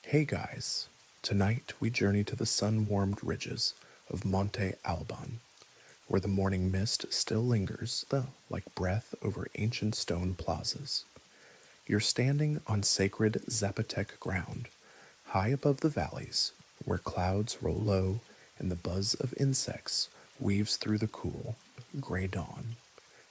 Hey guys, tonight we journey to the sun-warmed ridges of Monte Alban, where the morning mist still lingers, though, like breath over ancient stone plazas. You're standing on sacred Zapotec ground, high above the valleys, where clouds roll low and the buzz of insects weaves through the cool, gray dawn.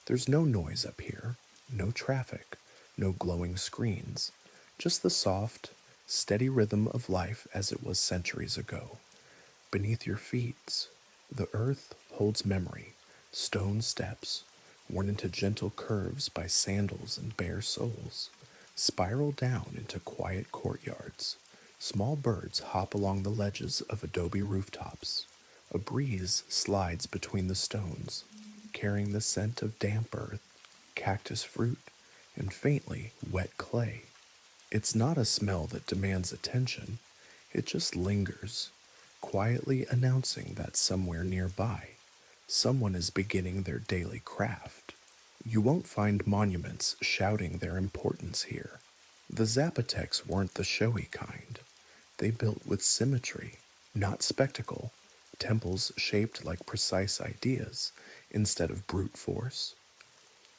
There's no noise up here, no traffic, no glowing screens, just the soft, steady rhythm of life as it was centuries ago. Beneath your feet, the earth holds memory, stone steps, worn into gentle curves by sandals and bare soles, spiral down into quiet courtyards. Small birds hop along the ledges of adobe rooftops. A breeze slides between the stones, carrying the scent of damp earth, cactus fruit, and faintly wet clay. It's not a smell that demands attention, it just lingers, quietly announcing that somewhere nearby, someone is beginning their daily craft. You won't find monuments shouting their importance here. The Zapotecs weren't the showy kind. They built with symmetry, not spectacle, temples shaped like precise ideas instead of brute force.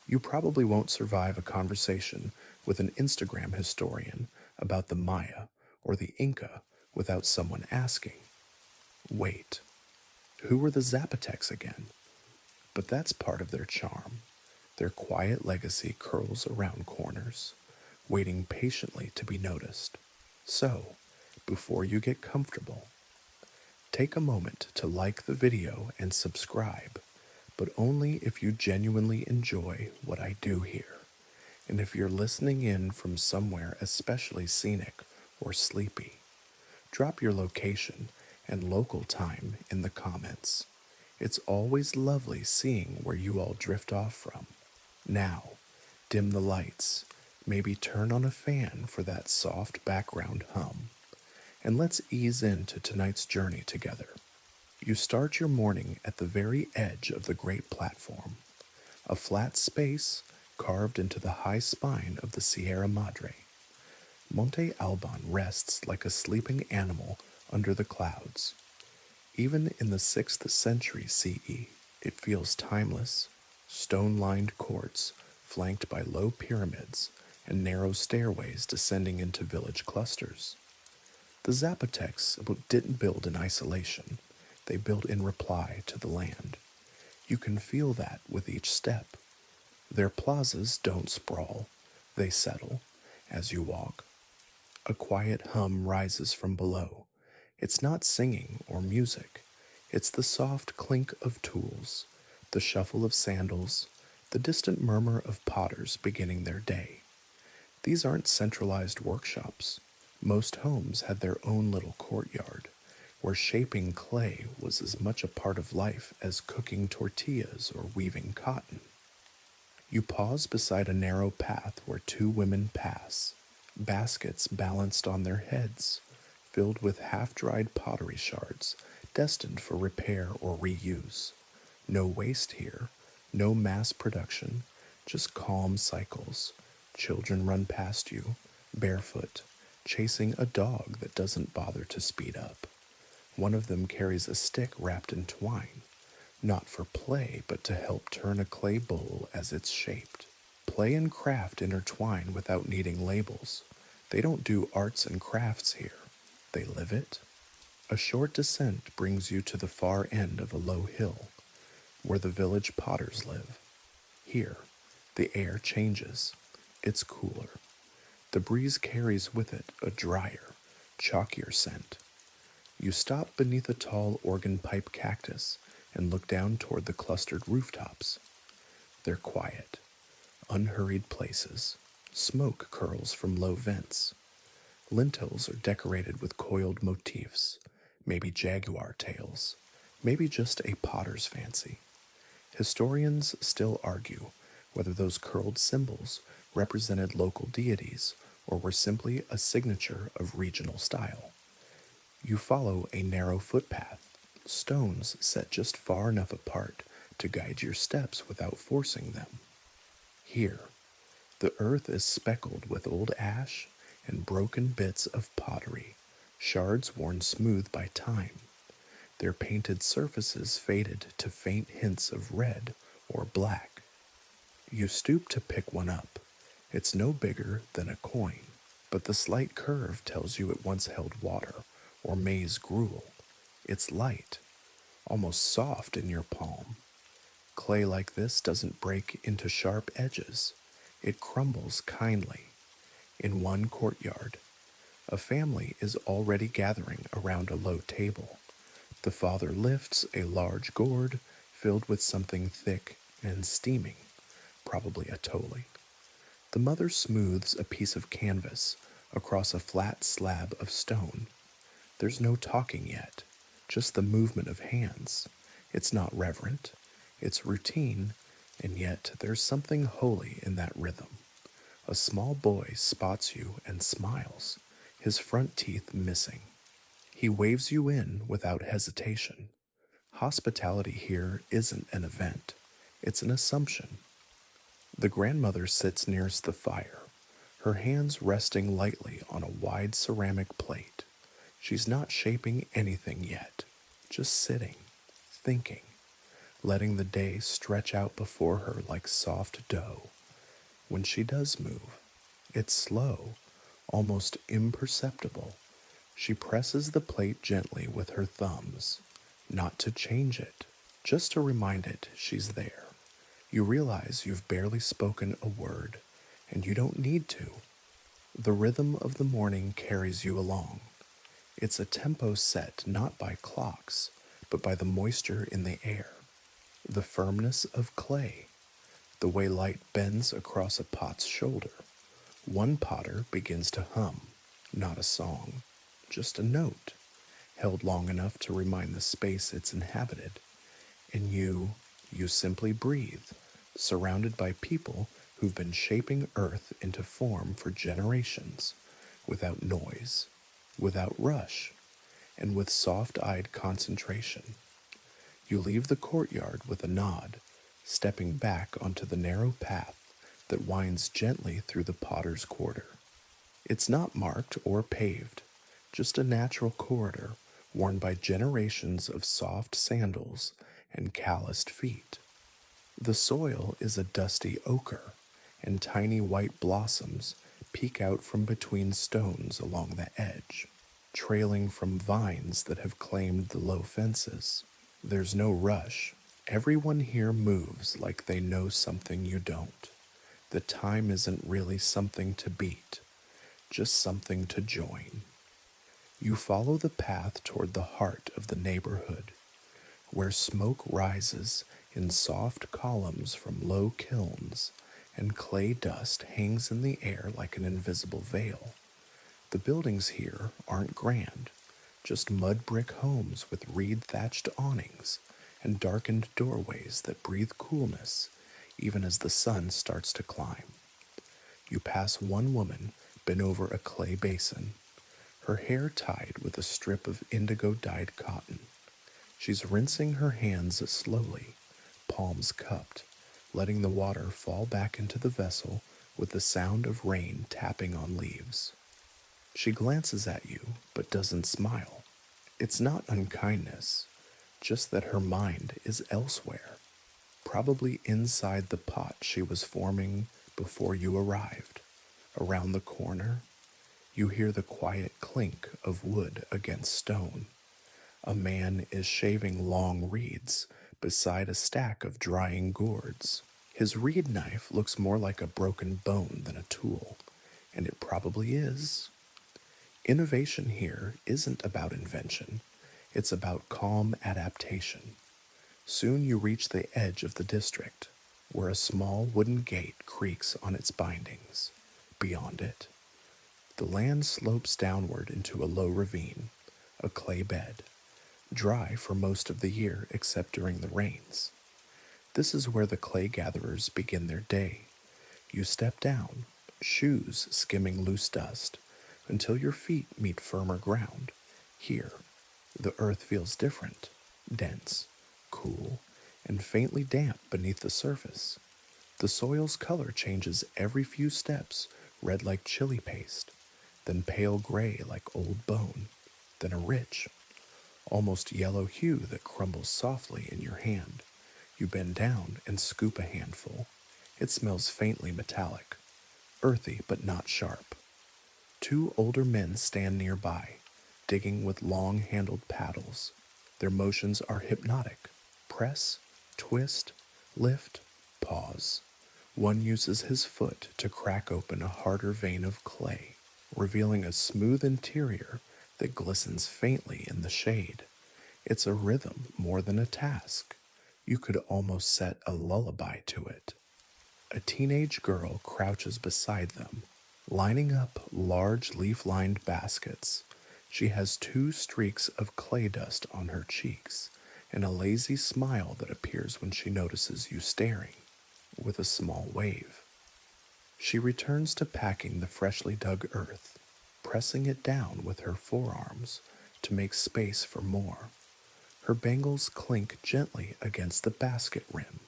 You probably won't survive a conversation with an Instagram historian about the Maya or the Inca without someone asking, wait, who were the Zapotecs again? But that's part of their charm. Their quiet legacy curls around corners, waiting patiently to be noticed. So, before you get comfortable, take a moment to like the video and subscribe, but only if you genuinely enjoy what I do here, and if you're listening in from somewhere especially scenic or sleepy. Drop your location and local time in the comments. It's always lovely seeing where you all drift off from. Now, dim the lights, maybe turn on a fan for that soft background hum, and let's ease into tonight's journey together. You start your morning at the very edge of the great platform, a flat space carved into the high spine of the Sierra Madre. Monte Alban rests like a sleeping animal under the clouds. Even in the 6th century CE, it feels timeless. Stone-lined courts flanked by low pyramids and narrow stairways descending into village clusters. The Zapotecs didn't build in isolation. They built in reply to the land. You can feel that with each step. Their plazas don't sprawl. They settle as you walk. A quiet hum rises from below. It's not singing or music. It's the soft clink of tools, the shuffle of sandals, the distant murmur of potters beginning their day. These aren't centralized workshops. Most homes had their own little courtyard, where shaping clay was as much a part of life as cooking tortillas or weaving cotton. You pause beside a narrow path where two women pass, baskets balanced on their heads, filled with half-dried pottery shards destined for repair or reuse. No waste here, no mass production, just calm cycles. Children run past you, barefoot, chasing a dog that doesn't bother to speed up. One of them carries a stick wrapped in twine, not for play, but to help turn a clay bowl as it's shaped. Play and craft intertwine without needing labels. They don't do arts and crafts here. They live it. A short descent brings you to the far end of a low hill, where the village potters live. Here, the air changes. It's cooler. The breeze carries with it a drier, chalkier scent. You stop beneath a tall organ pipe cactus and look down toward the clustered rooftops. They're quiet, unhurried places. Smoke curls from low vents. Lintels are decorated with coiled motifs, maybe jaguar tails, maybe just a potter's fancy. Historians still argue whether those curled symbols represented local deities or were simply a signature of regional style. You follow a narrow footpath, stones set just far enough apart to guide your steps without forcing them. Here, the earth is speckled with old ash and broken bits of pottery, shards worn smooth by time, their painted surfaces faded to faint hints of red or black. You stoop to pick one up. It's no bigger than a coin, but the slight curve tells you it once held water or maize gruel. It's light, almost soft in your palm. Clay like this doesn't break into sharp edges. It crumbles kindly. In one courtyard, a family is already gathering around a low table. The father lifts a large gourd filled with something thick and steaming, probably a toli. The mother smooths a piece of canvas across a flat slab of stone. There's no talking yet, just the movement of hands. It's not reverent, it's routine, and yet there's something holy in that rhythm. A small boy spots you and smiles, his front teeth missing. He waves you in without hesitation. Hospitality here isn't an event, it's an assumption. The grandmother sits nearest the fire, her hands resting lightly on a wide ceramic plate. She's not shaping anything yet, just sitting, thinking, letting the day stretch out before her like soft dough. When she does move, it's slow, almost imperceptible. She presses the plate gently with her thumbs, not to change it, just to remind it she's there. You realize you've barely spoken a word, and you don't need to. The rhythm of the morning carries you along. It's a tempo set not by clocks, but by the moisture in the air, the firmness of clay, the way light bends across a pot's shoulder. One potter begins to hum, not a song, just a note, held long enough to remind the space it's inhabited. And you simply breathe, surrounded by people who've been shaping earth into form for generations, without noise, without rush, and with soft-eyed concentration. You leave the courtyard with a nod, stepping back onto the narrow path that winds gently through the potter's quarter. It's not marked or paved, just a natural corridor worn by generations of soft sandals and calloused feet. The soil is a dusty ochre, and tiny white blossoms peek out from between stones along the edge, trailing from vines that have claimed the low fences. There's no rush. Everyone here moves like they know something you don't. The time isn't really something to beat, just something to join. You follow the path toward the heart of the neighborhood, where smoke rises in soft columns from low kilns, and clay dust hangs in the air like an invisible veil. The buildings here aren't grand, just mud brick homes with reed-thatched awnings and darkened doorways that breathe coolness even as the sun starts to climb. You pass one woman bent over a clay basin, her hair tied with a strip of indigo-dyed cotton. She's rinsing her hands slowly, palms cupped, letting the water fall back into the vessel with the sound of rain tapping on leaves. She glances at you, but doesn't smile. It's not unkindness, just that her mind is elsewhere, probably inside the pot she was forming before you arrived. Around the corner, you hear the quiet clink of wood against stone. A man is shaving long reeds beside a stack of drying gourds. His reed knife looks more like a broken bone than a tool, and it probably is. Innovation here isn't about invention, it's about calm adaptation. Soon you reach the edge of the district, where a small wooden gate creaks on its bindings. Beyond it, the land slopes downward into a low ravine, a clay bed, dry for most of the year except during the rains. This is where the clay gatherers begin their day. You step down, shoes skimming loose dust, until your feet meet firmer ground. Here, the earth feels different, dense, cool, and faintly damp beneath the surface. The soil's color changes every few steps, red like chili paste, then pale gray like old bone. then a rich, almost yellow hue that crumbles softly in your hand. You bend down and scoop a handful. It smells faintly metallic, earthy but not sharp. Two older men stand nearby, digging with long-handled paddles. Their motions are hypnotic. Press, twist, lift, pause. One uses his foot to crack open a harder vein of clay, revealing a smooth interior that glistens faintly in the shade. It's a rhythm more than a task. You could almost set a lullaby to it. A teenage girl crouches beside them, lining up large leaf-lined baskets. She has two streaks of clay dust on her cheeks and a lazy smile that appears when she notices you staring, with a small wave. She returns to packing the freshly dug earth, pressing it down with her forearms to make space for more. Her bangles clink gently against the basket rim,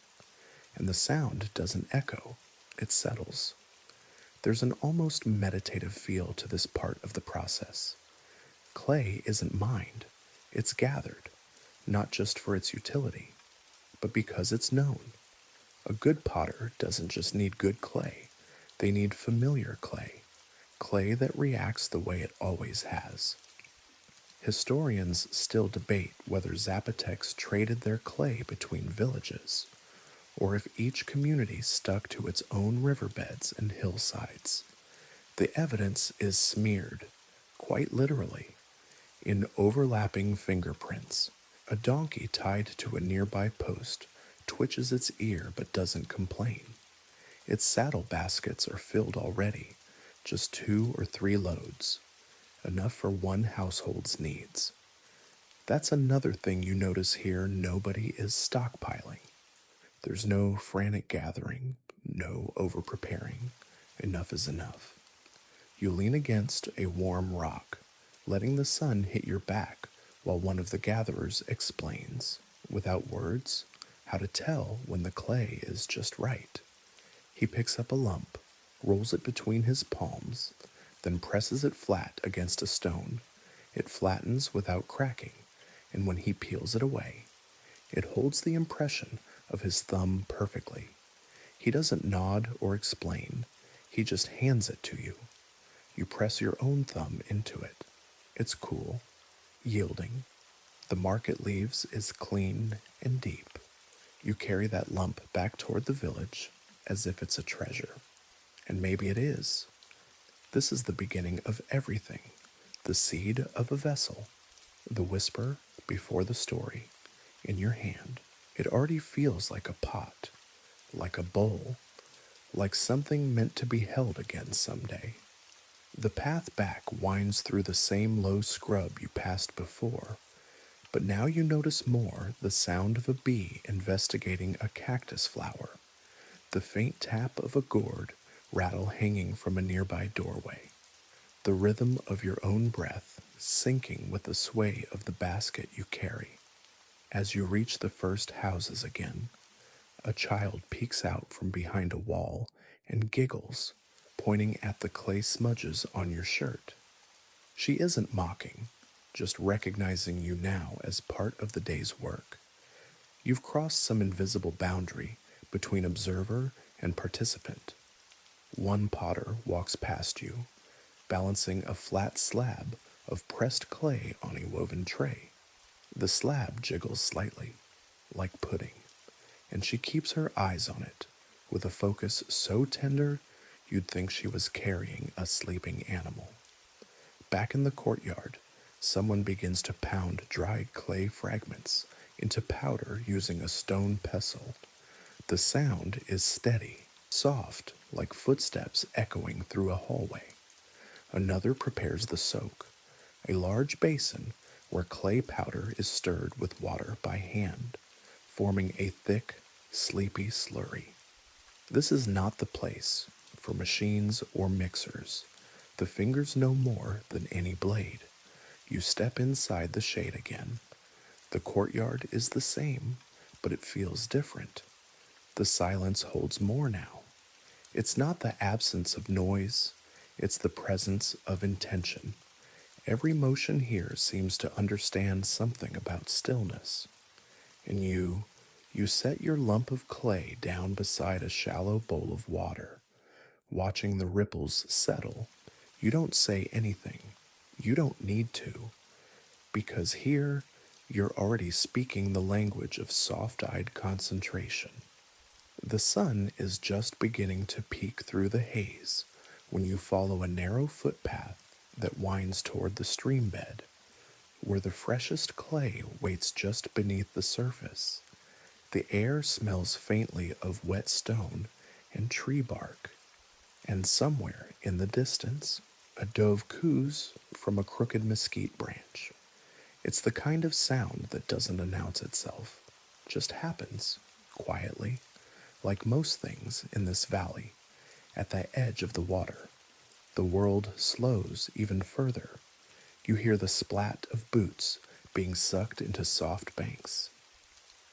and the sound doesn't echo, it settles. There's an almost meditative feel to this part of the process. Clay isn't mined, it's gathered, not just for its utility, but because it's known. A good potter doesn't just need good clay, they need familiar clay, clay that reacts the way it always has. Historians still debate whether Zapotecs traded their clay between villages, or if each community stuck to its own riverbeds and hillsides. The evidence is smeared, quite literally, in overlapping fingerprints. A donkey tied to a nearby post twitches its ear but doesn't complain. Its saddle baskets are filled already, just 2 or 3 loads, enough for one household's needs. That's another thing you notice here: nobody is stockpiling. There's no frantic gathering, no over-preparing. Enough is enough. You lean against a warm rock, letting the sun hit your back while one of the gatherers explains, without words, how to tell when the clay is just right. He picks up a lump, rolls it between his palms, then presses it flat against a stone. It flattens without cracking, and when he peels it away, it holds the impression of his thumb perfectly. He doesn't nod or explain, he just hands it to you. You press your own thumb into it. It's cool, yielding. The mark it leaves is clean and deep. You carry that lump back toward the village as if it's a treasure. And maybe it is. This is the beginning of everything, the seed of a vessel, the whisper before the story, in your hand. It already feels like a pot, like a bowl, like something meant to be held again someday. The path back winds through the same low scrub you passed before, but now you notice more: the sound of a bee investigating a cactus flower, the faint tap of a gourd rattle hanging from a nearby doorway, the rhythm of your own breath syncing with the sway of the basket you carry. As you reach the first houses again, a child peeks out from behind a wall and giggles, pointing at the clay smudges on your shirt. She isn't mocking, just recognizing you now as part of the day's work. You've crossed some invisible boundary between observer and participant. One potter walks past you, balancing a flat slab of pressed clay on a woven tray. The slab jiggles slightly, like pudding, and she keeps her eyes on it, with a focus so tender you'd think she was carrying a sleeping animal. Back in the courtyard, someone begins to pound dried clay fragments into powder using a stone pestle. The sound is steady, soft, like footsteps echoing through a hallway. Another prepares the soak, a large basin where clay powder is stirred with water by hand, forming a thick, sleepy slurry. This is not the place for machines or mixers. The fingers know more than any blade. You step inside the shade again. The courtyard is the same, but it feels different. The silence holds more now. It's not the absence of noise, it's the presence of intention. Every motion here seems to understand something about stillness, and you set your lump of clay down beside a shallow bowl of water, watching the ripples settle. You don't say anything. You don't need to, because here you're already speaking the language of soft-eyed concentration. The sun is just beginning to peek through the haze when you follow a narrow footpath that winds toward the stream bed, where the freshest clay waits just beneath the surface. The air smells faintly of wet stone and tree bark, and somewhere in the distance, a dove coos from a crooked mesquite branch. It's the kind of sound that doesn't announce itself, just happens, quietly, like most things in this valley, at the edge of the water. The world slows even further. You hear the splat of boots being sucked into soft banks.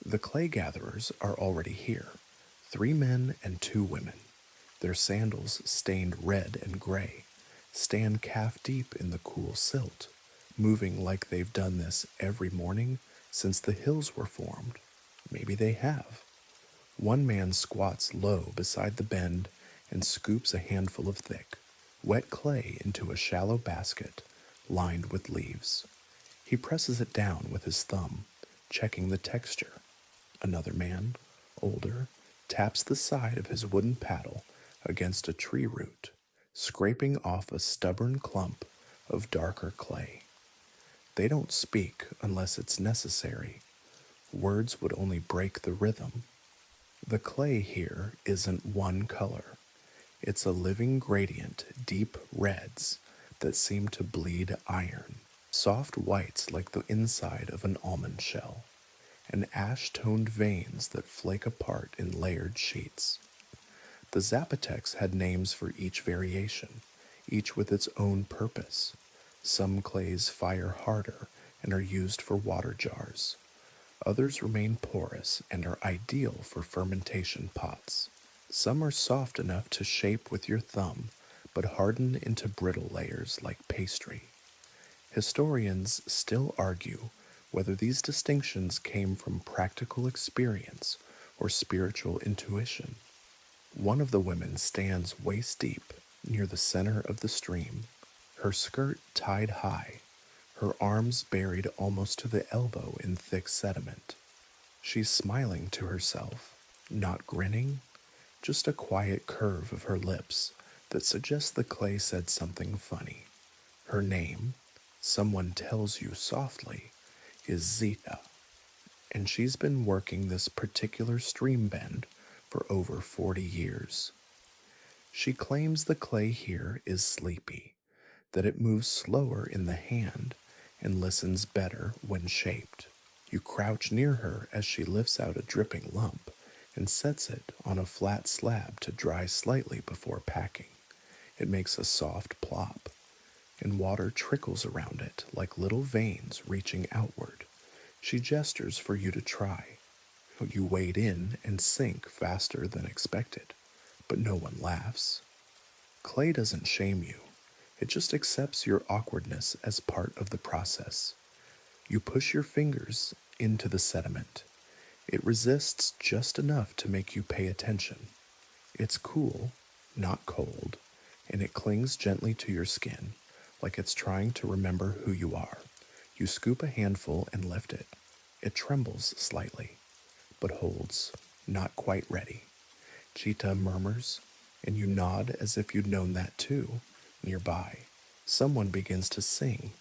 The clay gatherers are already here, 3 men and 2 women. Their sandals, stained red and gray, stand calf deep in the cool silt, moving like they've done this every morning since the hills were formed. Maybe they have. One man squats low beside the bend and scoops a handful of thick, wet clay into a shallow basket lined with leaves. He presses it down with his thumb, checking the texture. Another man, older, taps the side of his wooden paddle against a tree root, scraping off a stubborn clump of darker clay. They don't speak unless it's necessary. Words would only break the rhythm. The clay here isn't one color. It's a living gradient, deep reds that seem to bleed iron, soft whites like the inside of an almond shell, and ash-toned veins that flake apart in layered sheets. The Zapotecs had names for each variation, each with its own purpose. Some clays fire harder and are used for water jars. Others remain porous and are ideal for fermentation pots. Some are soft enough to shape with your thumb, but harden into brittle layers like pastry. Historians still argue whether these distinctions came from practical experience or spiritual intuition. One of the women stands waist deep near the center of the stream, her skirt tied high, her arms buried almost to the elbow in thick sediment. She's smiling to herself, not grinning, just a quiet curve of her lips that suggests the clay said something funny. Her name, someone tells you softly, is Zita, and she's been working this particular stream bend for over 40 years. She claims the clay here is sleepy, that it moves slower in the hand and listens better when shaped. You crouch near her as she lifts out a dripping lump and sets it on a flat slab to dry slightly before packing. It makes a soft plop, and water trickles around it like little veins reaching outward. She gestures for you to try. You wade in and sink faster than expected, but no one laughs. Clay doesn't shame you. It just accepts your awkwardness as part of the process. You push your fingers into the sediment. It resists just enough to make you pay attention. It's cool, not cold, and it clings gently to your skin, like it's trying to remember who you are. You scoop a handful and lift it. It trembles slightly, but holds, not quite ready. Cheetah murmurs, and you nod as if you'd known that too. Nearby, someone begins to sing.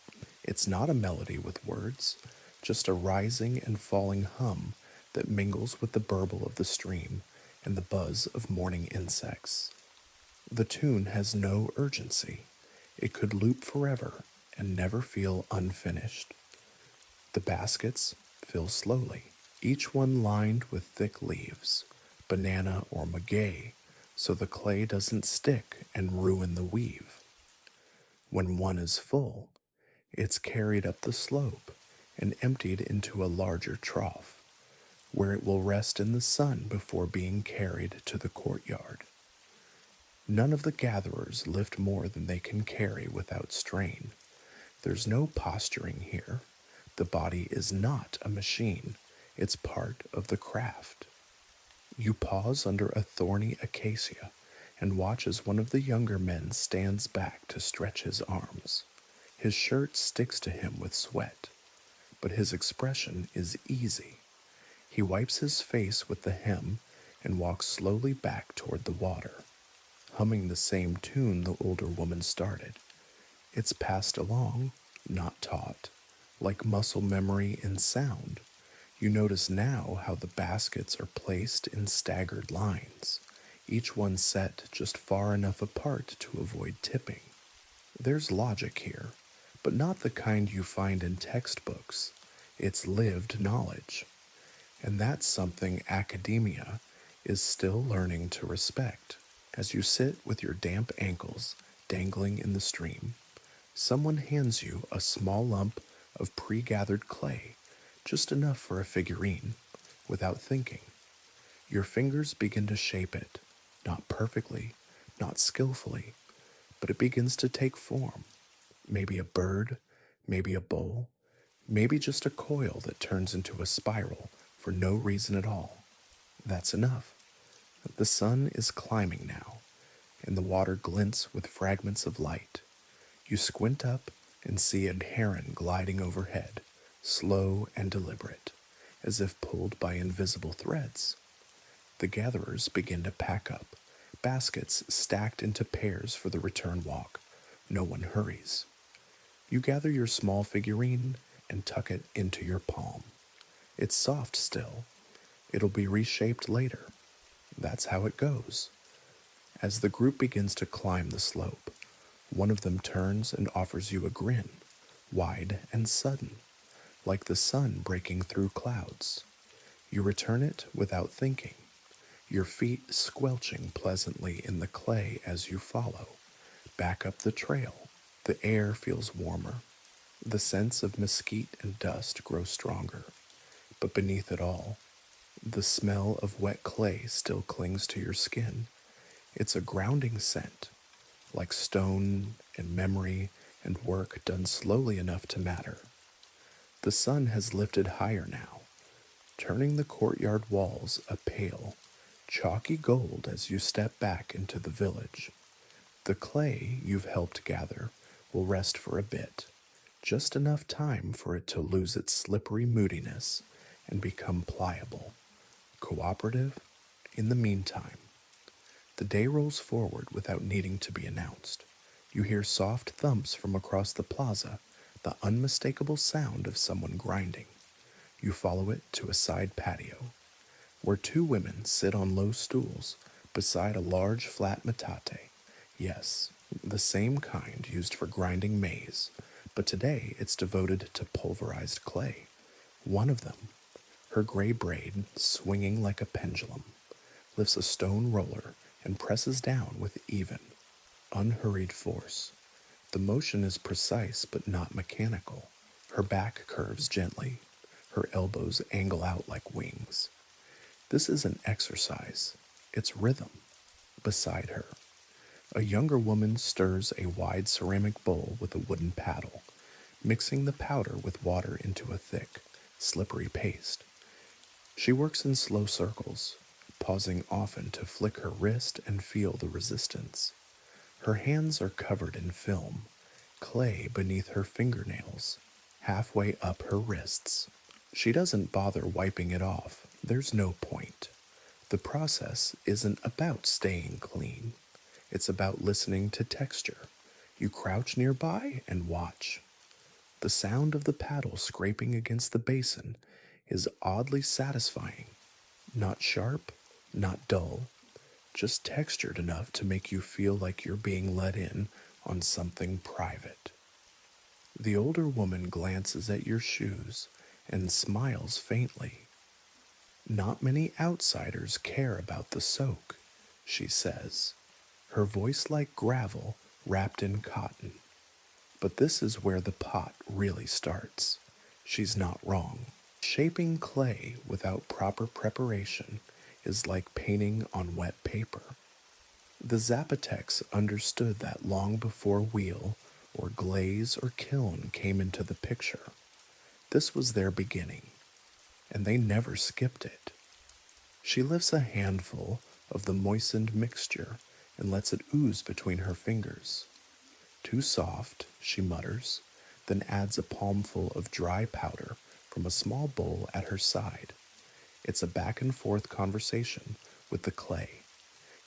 It's not a melody with words, just a rising and falling hum that mingles with the burble of the stream and the buzz of morning insects. The tune has no urgency. It could loop forever and never feel unfinished. The baskets fill slowly, each one lined with thick leaves, banana or maguey, so the clay doesn't stick and ruin the weave. When one is full, it's carried up the slope and emptied into a larger trough, where it will rest in the sun before being carried to the courtyard. None of the gatherers lift more than they can carry without strain. There's no posturing here. The body is not a machine, it's part of the craft. You pause under a thorny acacia and watch as one of the younger men stands back to stretch his arms. His shirt sticks to him with sweat, but his expression is easy. He wipes his face with the hem and walks slowly back toward the water, humming the same tune the older woman started. It's passed along, not taught, like muscle memory in sound. You notice now how the baskets are placed in staggered lines, each one set just far enough apart to avoid tipping. There's logic here, but not the kind you find in textbooks. It's lived knowledge. And that's something academia is still learning to respect. As you sit with your damp ankles dangling in the stream, someone hands you a small lump of pre-gathered clay, just enough for a figurine, without thinking. Your fingers begin to shape it, not perfectly, not skillfully, but it begins to take form. Maybe a bird, maybe a bowl, maybe just a coil that turns into a spiral for no reason at all. That's enough. The sun is climbing now, and the water glints with fragments of light. You squint up and see a heron gliding overhead, slow and deliberate, as if pulled by invisible threads. The gatherers begin to pack up, baskets stacked into pairs for the return walk. No one hurries. You gather your small figurine and tuck it into your palm. It's soft still. It'll be reshaped later. That's how it goes. As the group begins to climb the slope, one of them turns and offers you a grin, wide and sudden, like the sun breaking through clouds. You return it without thinking, your feet squelching pleasantly in the clay as you follow, back up the trail. The air feels warmer. The scents of mesquite and dust grow stronger, but beneath it all, the smell of wet clay still clings to your skin. It's a grounding scent, like stone and memory and work done slowly enough to matter. The sun has lifted higher now, turning the courtyard walls a pale, chalky gold as you step back into the village. The clay you've helped gather will rest for a bit, just enough time for it to lose its slippery moodiness and become pliable, cooperative. In the meantime, the day rolls forward without needing to be announced. You hear soft thumps from across the plaza, the unmistakable sound of someone grinding. You follow it to a side patio, where two women sit on low stools beside a large flat metate. Yes, the same kind used for grinding maize, but today it's devoted to pulverized clay. One of them, her gray braid swinging like a pendulum, lifts a stone roller and presses down with even, unhurried force. The motion is precise but not mechanical. Her back curves gently. Her elbows angle out like wings. This isn't exercise. It's rhythm. Beside her, a younger woman stirs a wide ceramic bowl with a wooden paddle, mixing the powder with water into a thick, slippery paste. She works in slow circles, pausing often to flick her wrist and feel the resistance. Her hands are covered in film, clay beneath her fingernails, halfway up her wrists. She doesn't bother wiping it off. There's no point. The process isn't about staying clean. It's about listening to texture. You crouch nearby and watch. The sound of the paddle scraping against the basin is oddly satisfying. Not sharp, not dull, just textured enough to make you feel like you're being let in on something private. The older woman glances at your shoes and smiles faintly. Not many outsiders care about the soak, she says, her voice like gravel wrapped in cotton. But this is where the pot really starts. She's not wrong. Shaping clay without proper preparation is like painting on wet paper. The Zapotecs understood that long before wheel or glaze or kiln came into the picture. This was their beginning, and they never skipped it. She lifts a handful of the moistened mixture and lets it ooze between her fingers. Too soft, she mutters, then adds a palmful of dry powder from a small bowl at her side. It's a back and forth conversation with the clay.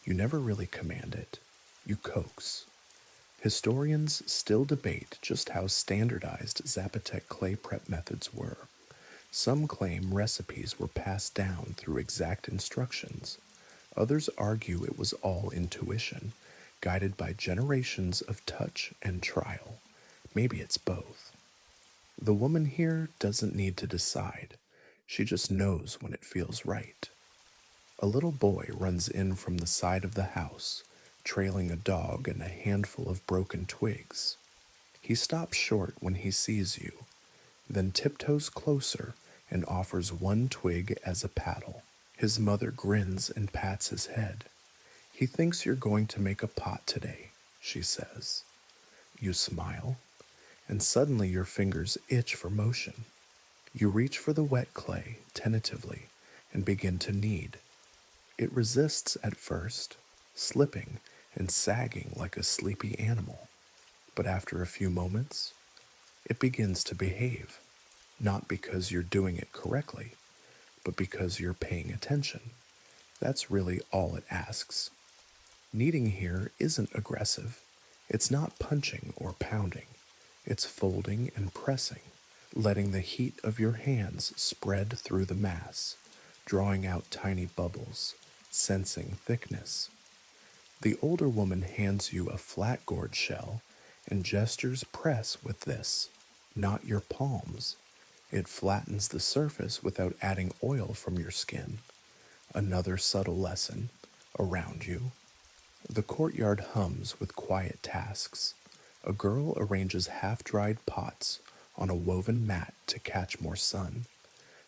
You never really command it, you coax. Historians still debate just how standardized Zapotec clay prep methods were. Some claim recipes were passed down through exact instructions. Others argue it was all intuition, guided by generations of touch and trial. Maybe it's both. The woman here doesn't need to decide. She just knows when it feels right. A little boy runs in from the side of the house, trailing a dog and a handful of broken twigs. He stops short when he sees you, then tiptoes closer and offers one twig as a paddle. His mother grins and pats his head. He thinks you're going to make a pot today, she says. You smile, and suddenly your fingers itch for motion. You reach for the wet clay tentatively and begin to knead. It resists at first, slipping and sagging like a sleepy animal. But after a few moments, it begins to behave, not because you're doing it correctly, but because you're paying attention. That's really all it asks. Kneading here isn't aggressive. It's not punching or pounding. It's folding and pressing, letting the heat of your hands spread through the mass, drawing out tiny bubbles, sensing thickness. The older woman hands you a flat gourd shell and gestures press with this, not your palms. It flattens the surface without adding oil from your skin. Another subtle lesson around you. The courtyard hums with quiet tasks. A girl arranges half-dried pots on a woven mat to catch more sun.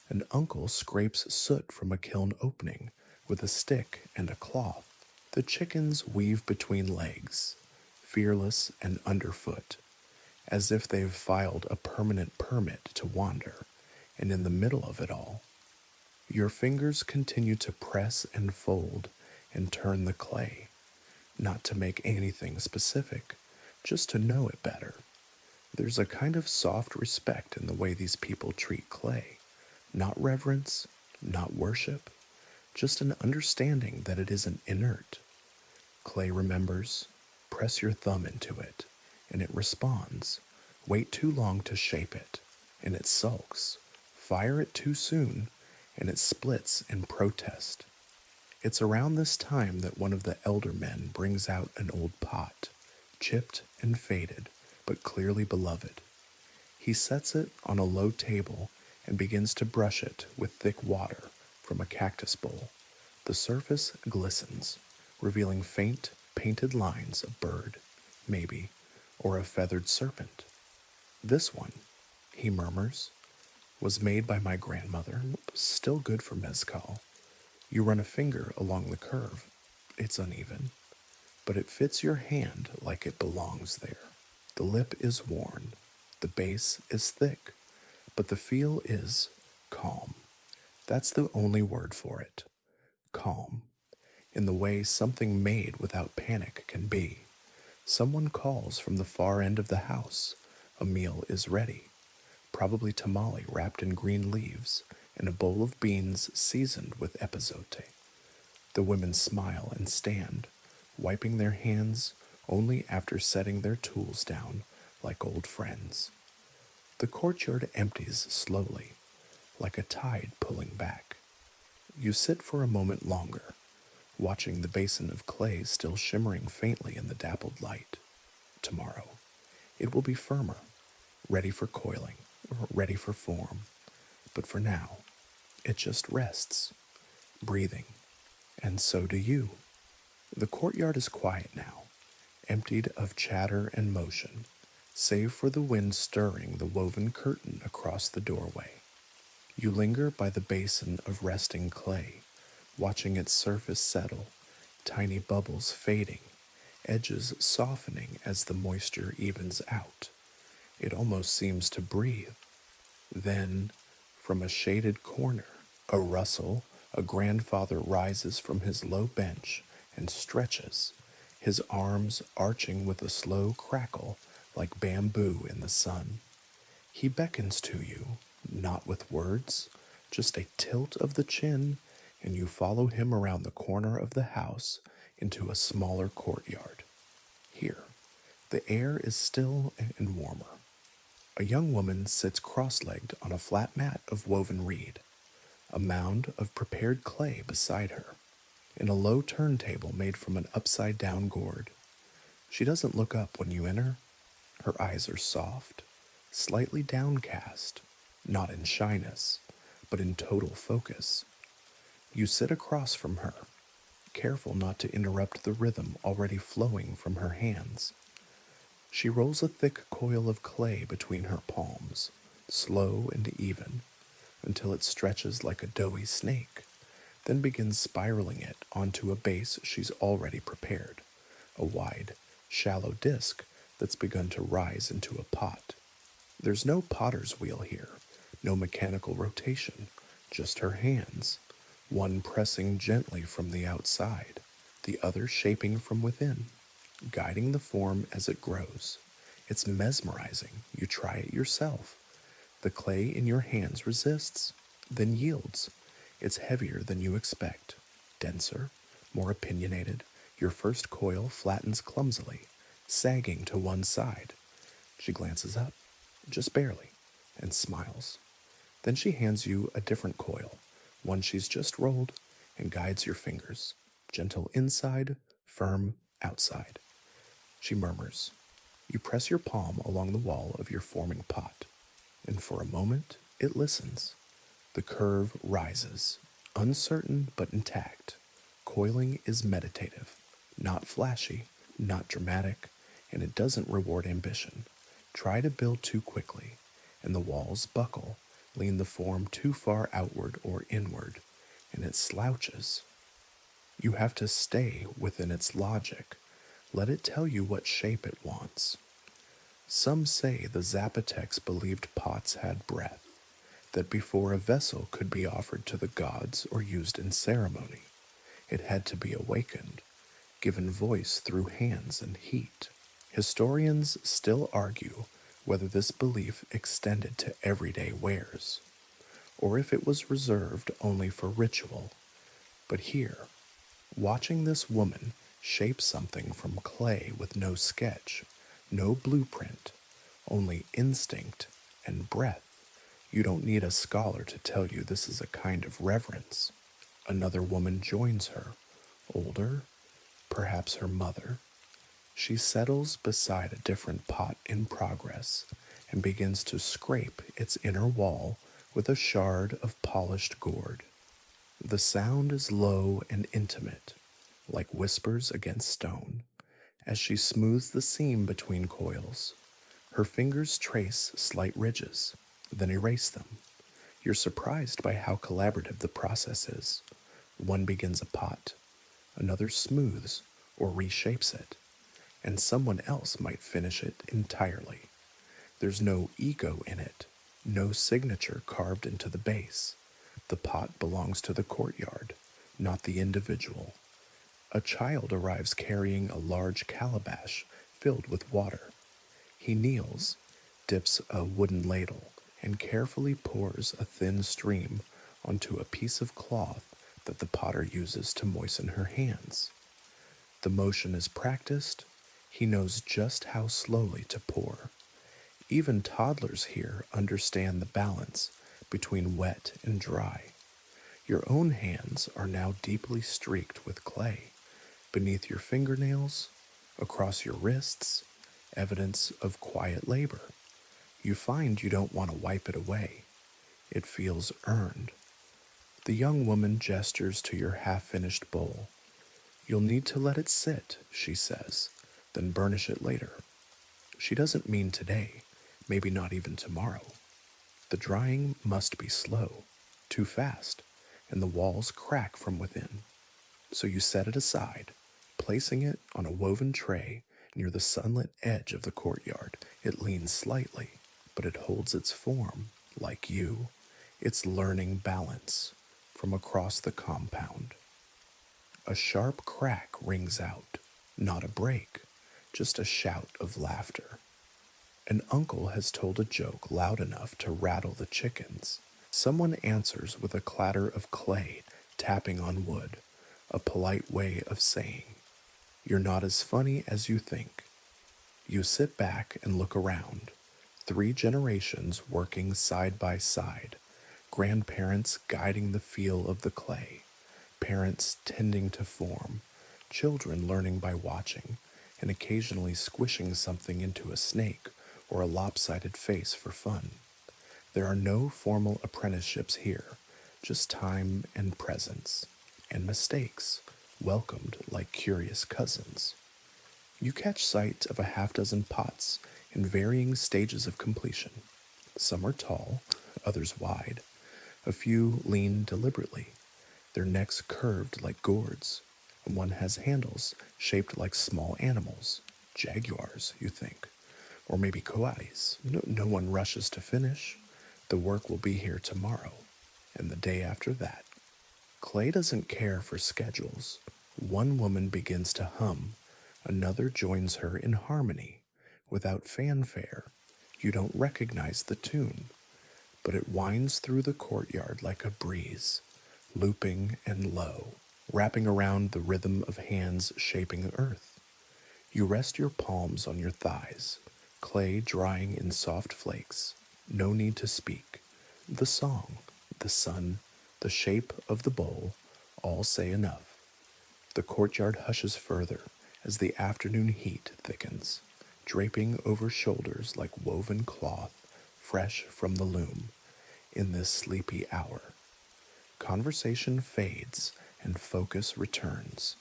An uncle scrapes soot from a kiln opening with a stick and a cloth. The chickens weave between legs, fearless and underfoot, as if they've filed a permanent permit to wander, and in the middle of it all, your fingers continue to press and fold and turn the clay, not to make anything specific, just to know it better. There's a kind of soft respect in the way these people treat clay, not reverence, not worship, just an understanding that it isn't inert. Clay remembers, press your thumb into it, and it responds. Wait too long to shape it, and it sulks. Fire it too soon, and it splits in protest. It's around this time that one of the elder men brings out an old pot, chipped and faded, but clearly beloved. He sets it on a low table and begins to brush it with thick water from a cactus bowl. The surface glistens, revealing faint, painted lines of bird, maybe, or a feathered serpent. This one, he murmurs, was made by my grandmother, still good for mezcal. You run a finger along the curve. It's uneven, but it fits your hand like it belongs there. The lip is worn, the base is thick, but the feel is calm. That's the only word for it. Calm. In the way something made without panic can be. Someone calls from the far end of the house. A meal is ready. Probably tamale wrapped in green leaves and a bowl of beans seasoned with epazote. The women smile and stand, wiping their hands only after setting their tools down like old friends. The courtyard empties slowly, like a tide pulling back. You sit for a moment longer, watching the basin of clay still shimmering faintly in the dappled light. Tomorrow, it will be firmer, ready for coiling, ready for form. But for now, it just rests, breathing, and so do you. The courtyard is quiet now, emptied of chatter and motion, save for the wind stirring the woven curtain across the doorway. You linger by the basin of resting clay, watching its surface settle, tiny bubbles fading, edges softening as the moisture evens out. It almost seems to breathe. Then, from a shaded corner, a rustle, a grandfather rises from his low bench and stretches, his arms arching with a slow crackle like bamboo in the sun. He beckons to you, not with words, just a tilt of the chin, and you follow him around the corner of the house into a smaller courtyard. Here, the air is still and warmer. A young woman sits cross-legged on a flat mat of woven reed, a mound of prepared clay beside her, and a low turntable made from an upside-down gourd. She doesn't look up when you enter. Her eyes are soft, slightly downcast, not in shyness, but in total focus. You sit across from her, careful not to interrupt the rhythm already flowing from her hands. She rolls a thick coil of clay between her palms, slow and even, until it stretches like a doughy snake, then begins spiraling it onto a base she's already prepared, a wide, shallow disc that's begun to rise into a pot. There's no potter's wheel here, no mechanical rotation, just her hands, one pressing gently from the outside, the other shaping from within, guiding the form as it grows. It's mesmerizing. You try it yourself. The clay in your hands resists, then yields. It's heavier than you expect, denser, more opinionated. Your first coil flattens clumsily, sagging to one side. She glances up, just barely, and smiles. Then she hands you a different coil, one she's just rolled, and guides your fingers, gentle inside, firm outside. She murmurs. You press your palm along the wall of your forming pot, and for a moment it listens. The curve rises, uncertain but intact. Coiling is meditative, not flashy, not dramatic, and it doesn't reward ambition. Try to build too quickly, and the walls buckle, lean the form too far outward or inward, and it slouches. You have to stay within its logic. Let it tell you what shape it wants. Some say the Zapotecs believed pots had breath, that before a vessel could be offered to the gods or used in ceremony, it had to be awakened, given voice through hands and heat. Historians still argue whether this belief extended to everyday wares, or if it was reserved only for ritual. But here, watching this woman shape something from clay with no sketch, no blueprint, only instinct and breath, you don't need a scholar to tell you this is a kind of reverence. Another woman joins her, older, perhaps her mother. She settles beside a different pot in progress and begins to scrape its inner wall with a shard of polished gourd. The sound is low and intimate, like whispers against stone, as she smooths the seam between coils. Her fingers trace slight ridges, then erase them. You're surprised by how collaborative the process is. One begins a pot, another smooths or reshapes it, and someone else might finish it entirely. There's no ego in it, no signature carved into the base. The pot belongs to the courtyard, not the individual. A child arrives carrying a large calabash filled with water. He kneels, dips a wooden ladle, and carefully pours a thin stream onto a piece of cloth that the potter uses to moisten her hands. The motion is practiced. He knows just how slowly to pour. Even toddlers here understand the balance between wet and dry. Your own hands are now deeply streaked with clay. Beneath your fingernails, across your wrists, evidence of quiet labor. You find you don't want to wipe it away. It feels earned. The young woman gestures to your half-finished bowl. You'll need to let it sit, she says, then burnish it later. She doesn't mean today, maybe not even tomorrow. The drying must be slow, too fast, and the walls crack from within. So you set it aside, Placing it on a woven tray near the sunlit edge of the courtyard, it leans slightly, but it holds its form, like you. It's learning balance from across the compound. A sharp crack rings out, not a break, just a shout of laughter. An uncle has told a joke loud enough to rattle the chickens. Someone answers with a clatter of clay tapping on wood, a polite way of saying, "You're not as funny as you think." You sit back and look around. 3 generations working side by side, grandparents guiding the feel of the clay, parents tending to form, children learning by watching, and occasionally squishing something into a snake or a lopsided face for fun. There are no formal apprenticeships here, just time and presence, and mistakes, welcomed like curious cousins. You catch sight of a half-dozen pots in varying stages of completion. Some are tall, others wide. A few lean deliberately, their necks curved like gourds. One has handles shaped like small animals, jaguars, you think, or maybe coatis. No one rushes to finish. The work will be here tomorrow, and the day after that. Clay doesn't care for schedules. One woman begins to hum, another joins her in harmony. Without fanfare, you don't recognize the tune, but it winds through the courtyard like a breeze, looping and low, wrapping around the rhythm of hands shaping earth. You rest your palms on your thighs, clay drying in soft flakes. No need to speak. The song, the sun, the shape of the bowl, all say enough. The courtyard hushes further as the afternoon heat thickens, draping over shoulders like woven cloth fresh from the loom. In this sleepy hour, conversation fades and focus returns.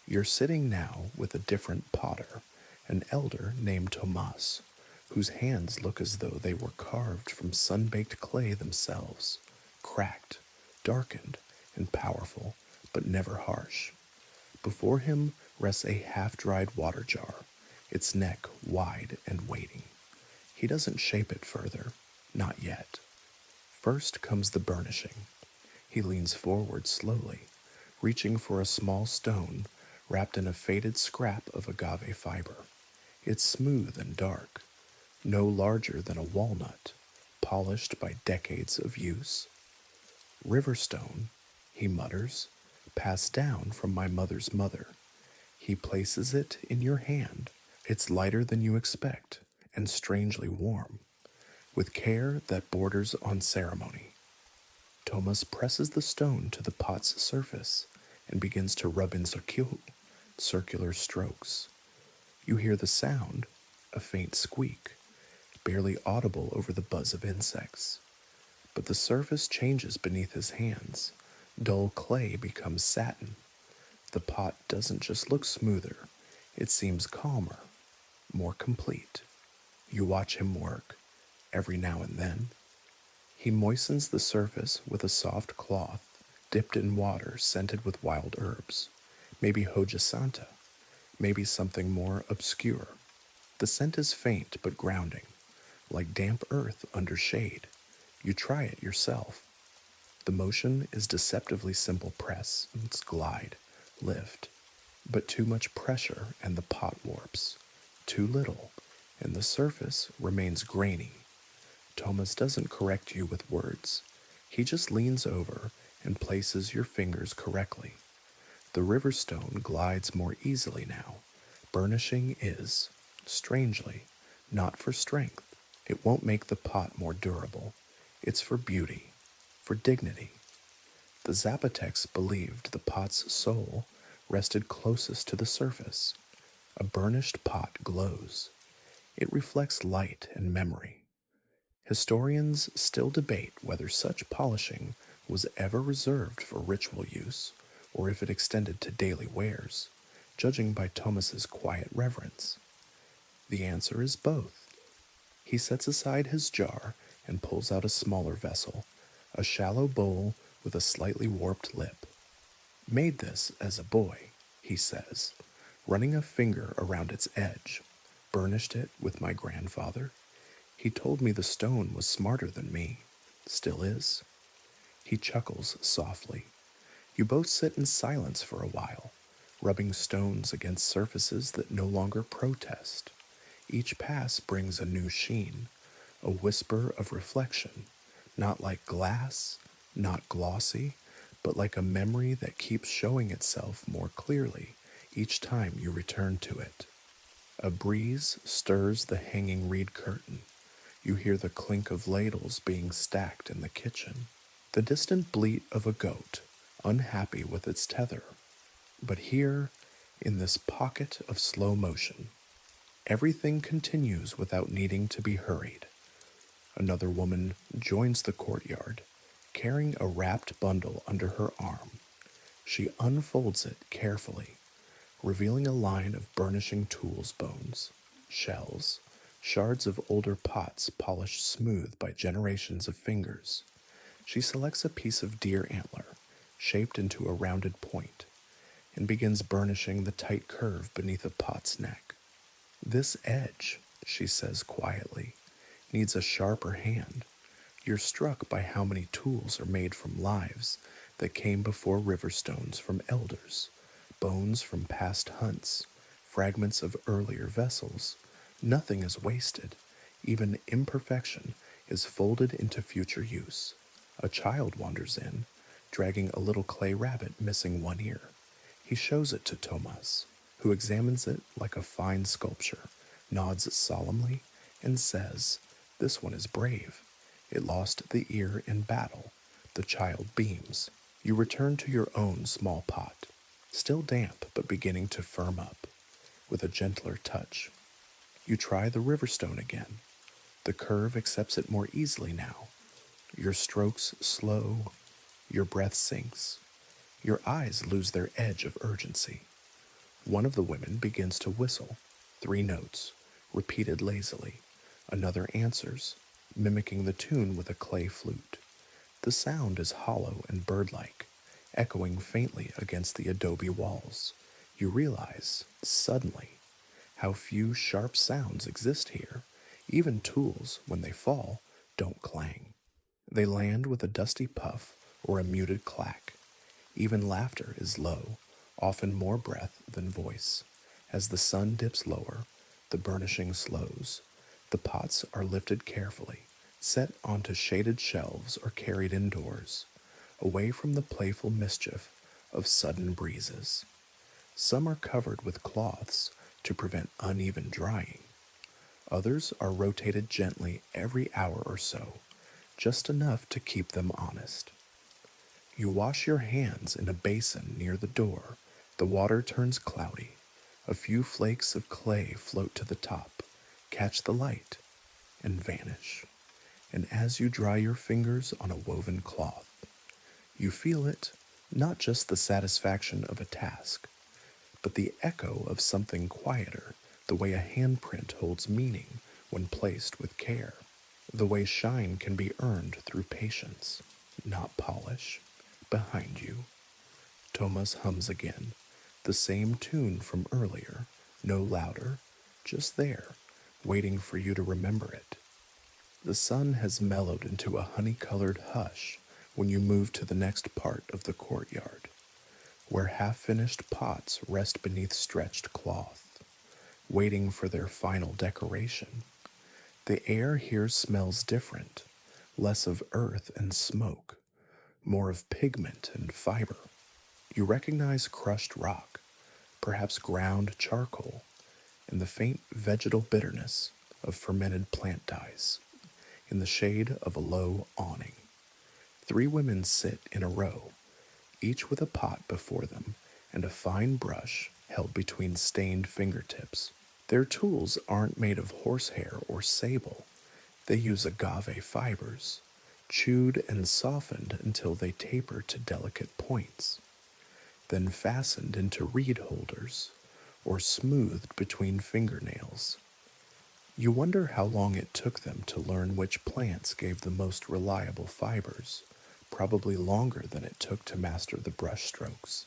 You're sitting now with a different potter, an elder named Tomas, whose hands look as though they were carved from sun-baked clay themselves, cracked, darkened, and powerful, but never harsh. Before him rests a half-dried water jar, its neck wide and waiting. He doesn't shape it further, not yet. First comes the burnishing. He leans forward slowly, reaching for a small stone wrapped in a faded scrap of agave fiber. It's smooth and dark, no larger than a walnut, polished by decades of use. "Riverstone," he mutters, "passed down from my mother's mother." He places it in your hand. It's lighter than you expect, and strangely warm, with care that borders on ceremony. Thomas presses the stone to the pot's surface and begins to rub in circular strokes. You hear the sound, a faint squeak, barely audible over the buzz of insects. But the surface changes beneath his hands. Dull clay becomes satin. The pot doesn't just look smoother, it seems calmer, more complete. You watch him work. Every now and then, he moistens the surface with a soft cloth dipped in water scented with wild herbs, maybe hoja santa, maybe something more obscure. The scent is faint but grounding, like damp earth under shade. You try it yourself. The motion is deceptively simple: press, glide, lift. But too much pressure and the pot warps. Too little, and the surface remains grainy. Thomas doesn't correct you with words. He just leans over and places your fingers correctly. The riverstone glides more easily now. Burnishing is, strangely, not for strength. It won't make the pot more durable. It's for beauty, for dignity. The Zapotecs believed the pot's soul rested closest to the surface. A burnished pot glows. It reflects light and memory. Historians still debate whether such polishing was ever reserved for ritual use, or if it extended to daily wares, judging by Thomas's quiet reverence. The answer is both. He sets aside his jar and pulls out a smaller vessel, a shallow bowl with a slightly warped lip. Made this as a boy. he says, running a finger around its edge. Burnished it with my grandfather. He told me the stone was smarter than me. Still is. He chuckles softly. You both sit in silence for a while, rubbing stones against surfaces that no longer protest. Each pass brings a new sheen, a whisper of reflection, not like glass, not glossy, but like a memory that keeps showing itself more clearly each time you return to it. A breeze stirs the hanging reed curtain. You hear the clink of ladles being stacked in the kitchen. The distant bleat of a goat, unhappy with its tether. But here, in this pocket of slow motion, everything continues without needing to be hurried. Another woman joins the courtyard, carrying a wrapped bundle under her arm. She unfolds it carefully, revealing a line of burnishing tools bones, shells, shards of older pots polished smooth by generations of fingers. She selects a piece of deer antler, shaped into a rounded point, and begins burnishing the tight curve beneath a pot's neck. This edge, she says quietly, needs a sharper hand. You're struck by how many tools are made from lives that came before river stones from elders, bones from past hunts, fragments of earlier vessels. Nothing is wasted. Even imperfection is folded into future use. A child wanders in, dragging a little clay rabbit missing one ear. He shows it to Thomas, who examines it like a fine sculpture, nods solemnly, and says, "This one is brave. It lost the ear in battle." The child beams. You return to your own small pot, still damp but beginning to firm up, with a gentler touch. You try the river stone again. The curve accepts it more easily now. Your strokes slow, your breath sinks. Your eyes lose their edge of urgency. One of the women begins to whistle, 3 notes, repeated lazily. Another answers, mimicking the tune with a clay flute. The sound is hollow and bird-like, echoing faintly against the adobe walls. You realize, suddenly, how few sharp sounds exist here. Even tools, when they fall, don't clang. They land with a dusty puff or a muted clack. Even laughter is low, often more breath than voice. As the sun dips lower, the burnishing slows. The pots are lifted carefully, set onto shaded shelves or carried indoors, away from the playful mischief of sudden breezes. Some are covered with cloths to prevent uneven drying. Others are rotated gently every hour or so, just enough to keep them honest. You wash your hands in a basin near the door. The water turns cloudy. A few flakes of clay float to the top, catch the light, and vanish. And as you dry your fingers on a woven cloth, you feel it, not just the satisfaction of a task, but the echo of something quieter, the way a handprint holds meaning when placed with care, the way shine can be earned through patience, not polish. Behind you, Thomas hums again, the same tune from earlier, no louder, just there, waiting for you to remember it. The sun has mellowed into a honey-colored hush when you move to the next part of the courtyard, where half-finished pots rest beneath stretched cloth, waiting for their final decoration. The air here smells different, less of earth and smoke, more of pigment and fiber. You recognize crushed rock, perhaps ground charcoal, and the faint vegetal bitterness of fermented plant dyes. In the shade of a low awning, 3 women sit in a row, each with a pot before them and a fine brush held between stained fingertips. Their tools aren't made of horsehair or sable. They use agave fibers, chewed and softened until they taper to delicate points, then fastened into reed holders or smoothed between fingernails. You wonder how long it took them to learn which plants gave the most reliable fibers, probably longer than it took to master the brush strokes.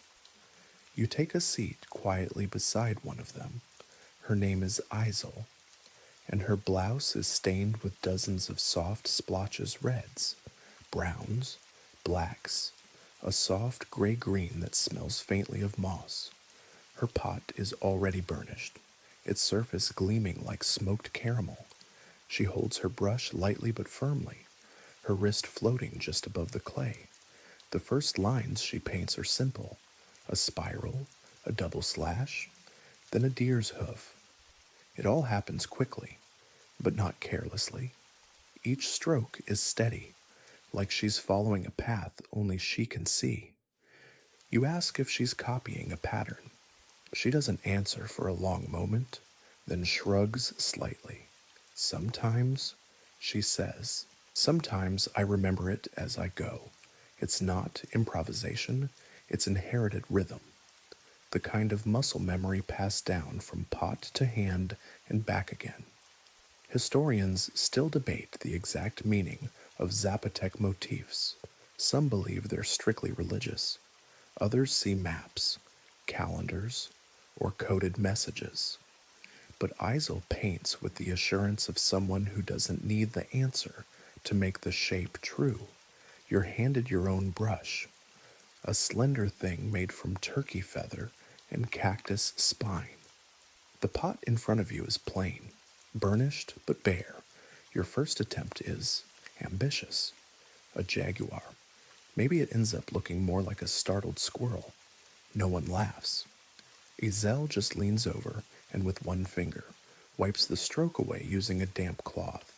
You take a seat quietly beside one of them. Her name is Isel, and her blouse is stained with dozens of soft splotches reds, browns, blacks, a soft gray-green that smells faintly of moss. Her pot is already burnished, its surface gleaming like smoked caramel. She holds her brush lightly but firmly, her wrist floating just above the clay. The first lines she paints are simple: a spiral, a double slash, then a deer's hoof. It all happens quickly, but not carelessly. Each stroke is steady, like she's following a path only she can see. You ask if she's copying a pattern. She doesn't answer for a long moment, then shrugs slightly. Sometimes, she says, sometimes I remember it as I go. It's not improvisation, it's inherited rhythm, the kind of muscle memory passed down from pot to hand and back again. Historians still debate the exact meaning of Zapotec motifs. Some believe they're strictly religious. Others see maps, calendars, or coded messages. But Isel paints with the assurance of someone who doesn't need the answer to make the shape true. You're handed your own brush, a slender thing made from turkey feather and cactus spine. The pot in front of you is plain, burnished but bare. Your first attempt is ambitious, a jaguar. Maybe it ends up looking more like a startled squirrel. No one laughs. Isel just leans over and with one finger wipes the stroke away using a damp cloth.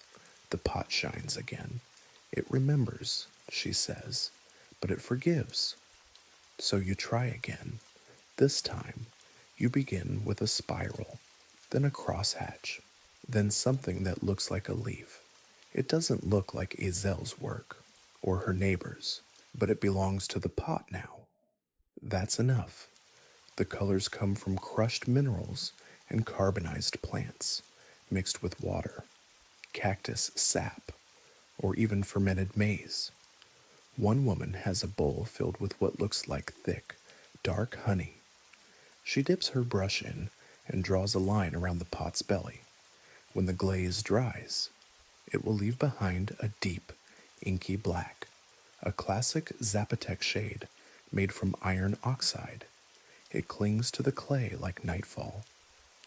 The pot shines again. It remembers, she says, but it forgives. So you try again. This time, you begin with a spiral, then a crosshatch, then something that looks like a leaf. It doesn't look like Isel's work, or her neighbor's, but it belongs to the pot now. That's enough. The colors come from crushed minerals and carbonized plants, mixed with water, cactus sap, or even fermented maize. One woman has a bowl filled with what looks like thick, dark honey. She dips her brush in and draws a line around the pot's belly. When the glaze dries, it will leave behind a deep, inky black, a classic Zapotec shade made from iron oxide. It clings to the clay like nightfall.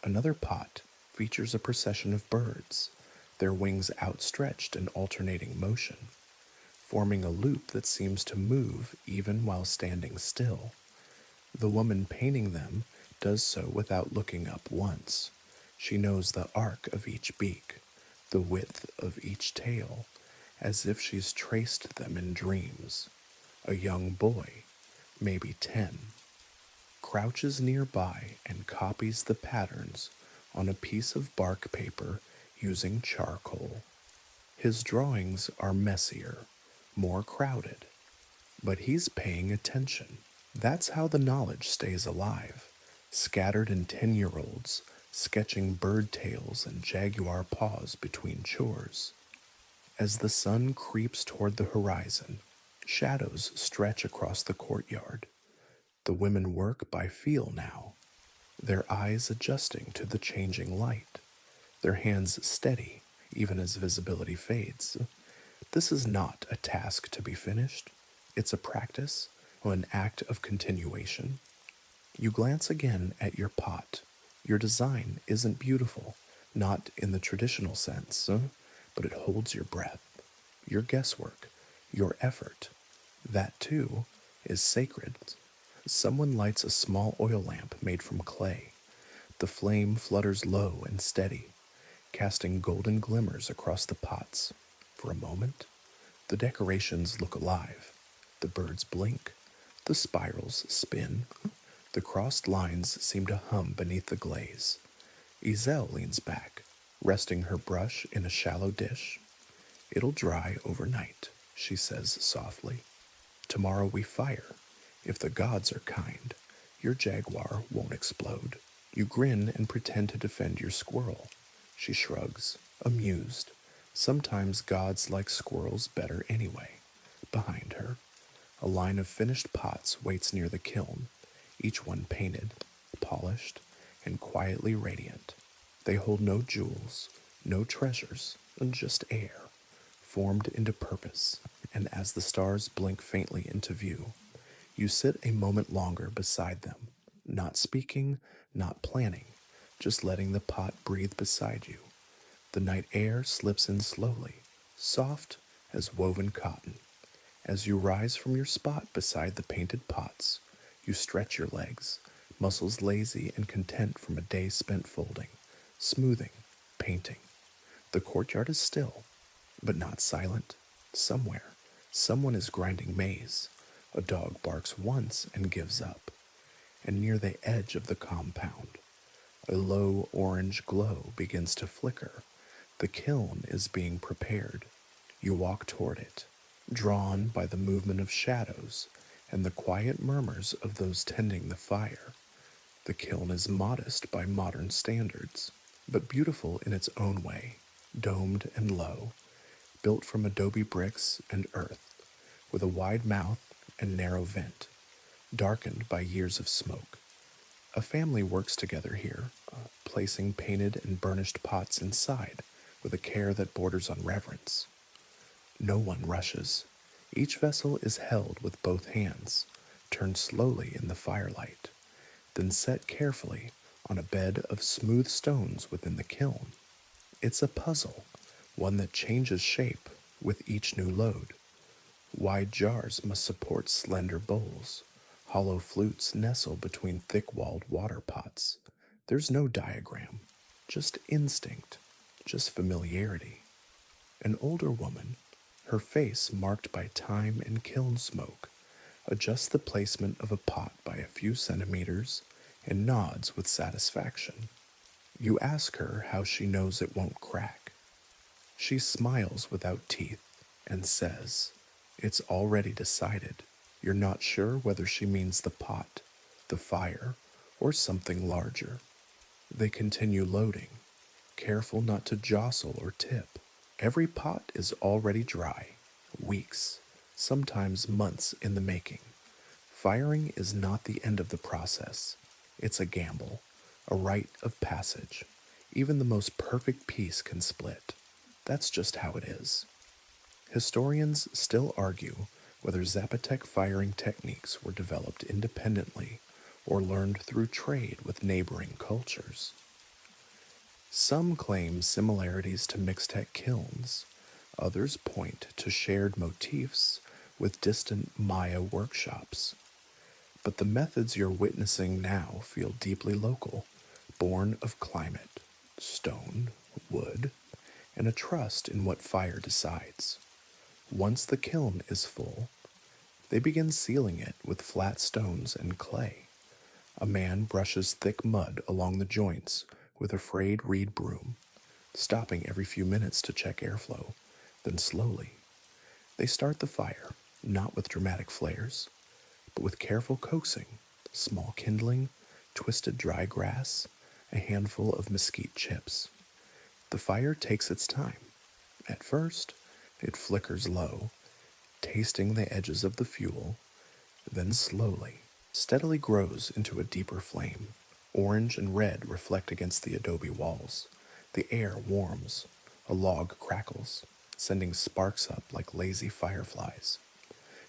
Another pot features a procession of birds, their wings outstretched in alternating motion, forming a loop that seems to move even while standing still. The woman painting them does so without looking up once. She knows the arc of each beak, the width of each tail, as if she's traced them in dreams. A young boy, maybe 10, crouches nearby and copies the patterns on a piece of bark paper using charcoal. His drawings are messier, more crowded, but he's paying attention. That's how the knowledge stays alive, scattered in 10-year-olds, sketching bird tails and jaguar paws between chores. As the sun creeps toward the horizon, shadows stretch across the courtyard. The women work by feel now, their eyes adjusting to the changing light, their hands steady even as visibility fades. This is not a task to be finished. It's a practice, an act of continuation. You glance again at your pot. Your design isn't beautiful, not in the traditional sense, but it holds your breath, your guesswork, your effort. That, too, is sacred. Someone lights a small oil lamp made from clay. The flame flutters low and steady, casting golden glimmers across the pots. For a moment, the decorations look alive. The birds blink, the spirals spin, the crossed lines seem to hum beneath the glaze. Isel leans back, resting her brush in a shallow dish. It'll dry overnight, she says softly. Tomorrow we fire. If the gods are kind, your jaguar won't explode. You grin and pretend to defend your squirrel. She shrugs, amused. Sometimes gods like squirrels better anyway. Behind her, a line of finished pots waits near the kiln. each one painted, polished, and quietly radiant. They hold no jewels, no treasures, just air, formed into purpose, and as the stars blink faintly into view, you sit a moment longer beside them, not speaking, not planning, just letting the pot breathe beside you. The night air slips in slowly, soft as woven cotton. As you rise from your spot beside the painted pots, you stretch your legs, muscles lazy and content from a day spent folding, smoothing, painting. The courtyard is still, but not silent. Somewhere, someone is grinding maize. A dog barks once and gives up. And near the edge of the compound, a low orange glow begins to flicker. The kiln is being prepared. You walk toward it, drawn by the movement of shadows and the quiet murmurs of those tending the fire. The kiln is modest by modern standards, but beautiful in its own way, domed and low, built from adobe bricks and earth, with a wide mouth and narrow vent, darkened by years of smoke. A family works together here, placing painted and burnished pots inside with a care that borders on reverence. No one rushes. Each vessel is held with both hands, turned slowly in the firelight, then set carefully on a bed of smooth stones within the kiln. It's a puzzle, one that changes shape with each new load. Wide jars must support slender bowls. Hollow flutes nestle between thick-walled water pots. There's no diagram, just instinct, just familiarity. An older woman, her face marked by time and kiln smoke, adjusts the placement of a pot by a few centimeters and nods with satisfaction. You ask her how she knows it won't crack. She smiles without teeth and says, "It's already decided." You're not sure whether she means the pot, the fire, or something larger. They continue loading, careful not to jostle or tip. Every pot is already dry, weeks, sometimes months in the making. Firing is not the end of the process. It's a gamble, a rite of passage. Even the most perfect piece can split. That's just how it is. Historians still argue whether Zapotec firing techniques were developed independently or learned through trade with neighboring cultures. Some claim similarities to Mixtec kilns. Others point to shared motifs with distant Maya workshops. But the methods you're witnessing now feel deeply local, born of climate, stone, wood, and a trust in what fire decides. Once the kiln is full, they begin sealing it with flat stones and clay. A man brushes thick mud along the joints with a frayed reed broom, stopping every few minutes to check airflow. Then slowly, they start the fire, not with dramatic flares, but with careful coaxing, small kindling, twisted dry grass, a handful of mesquite chips. The fire takes its time. At first, it flickers low, tasting the edges of the fuel, then slowly, steadily grows into a deeper flame. Orange and red reflect against the adobe walls. The air warms. A log crackles, sending sparks up like lazy fireflies.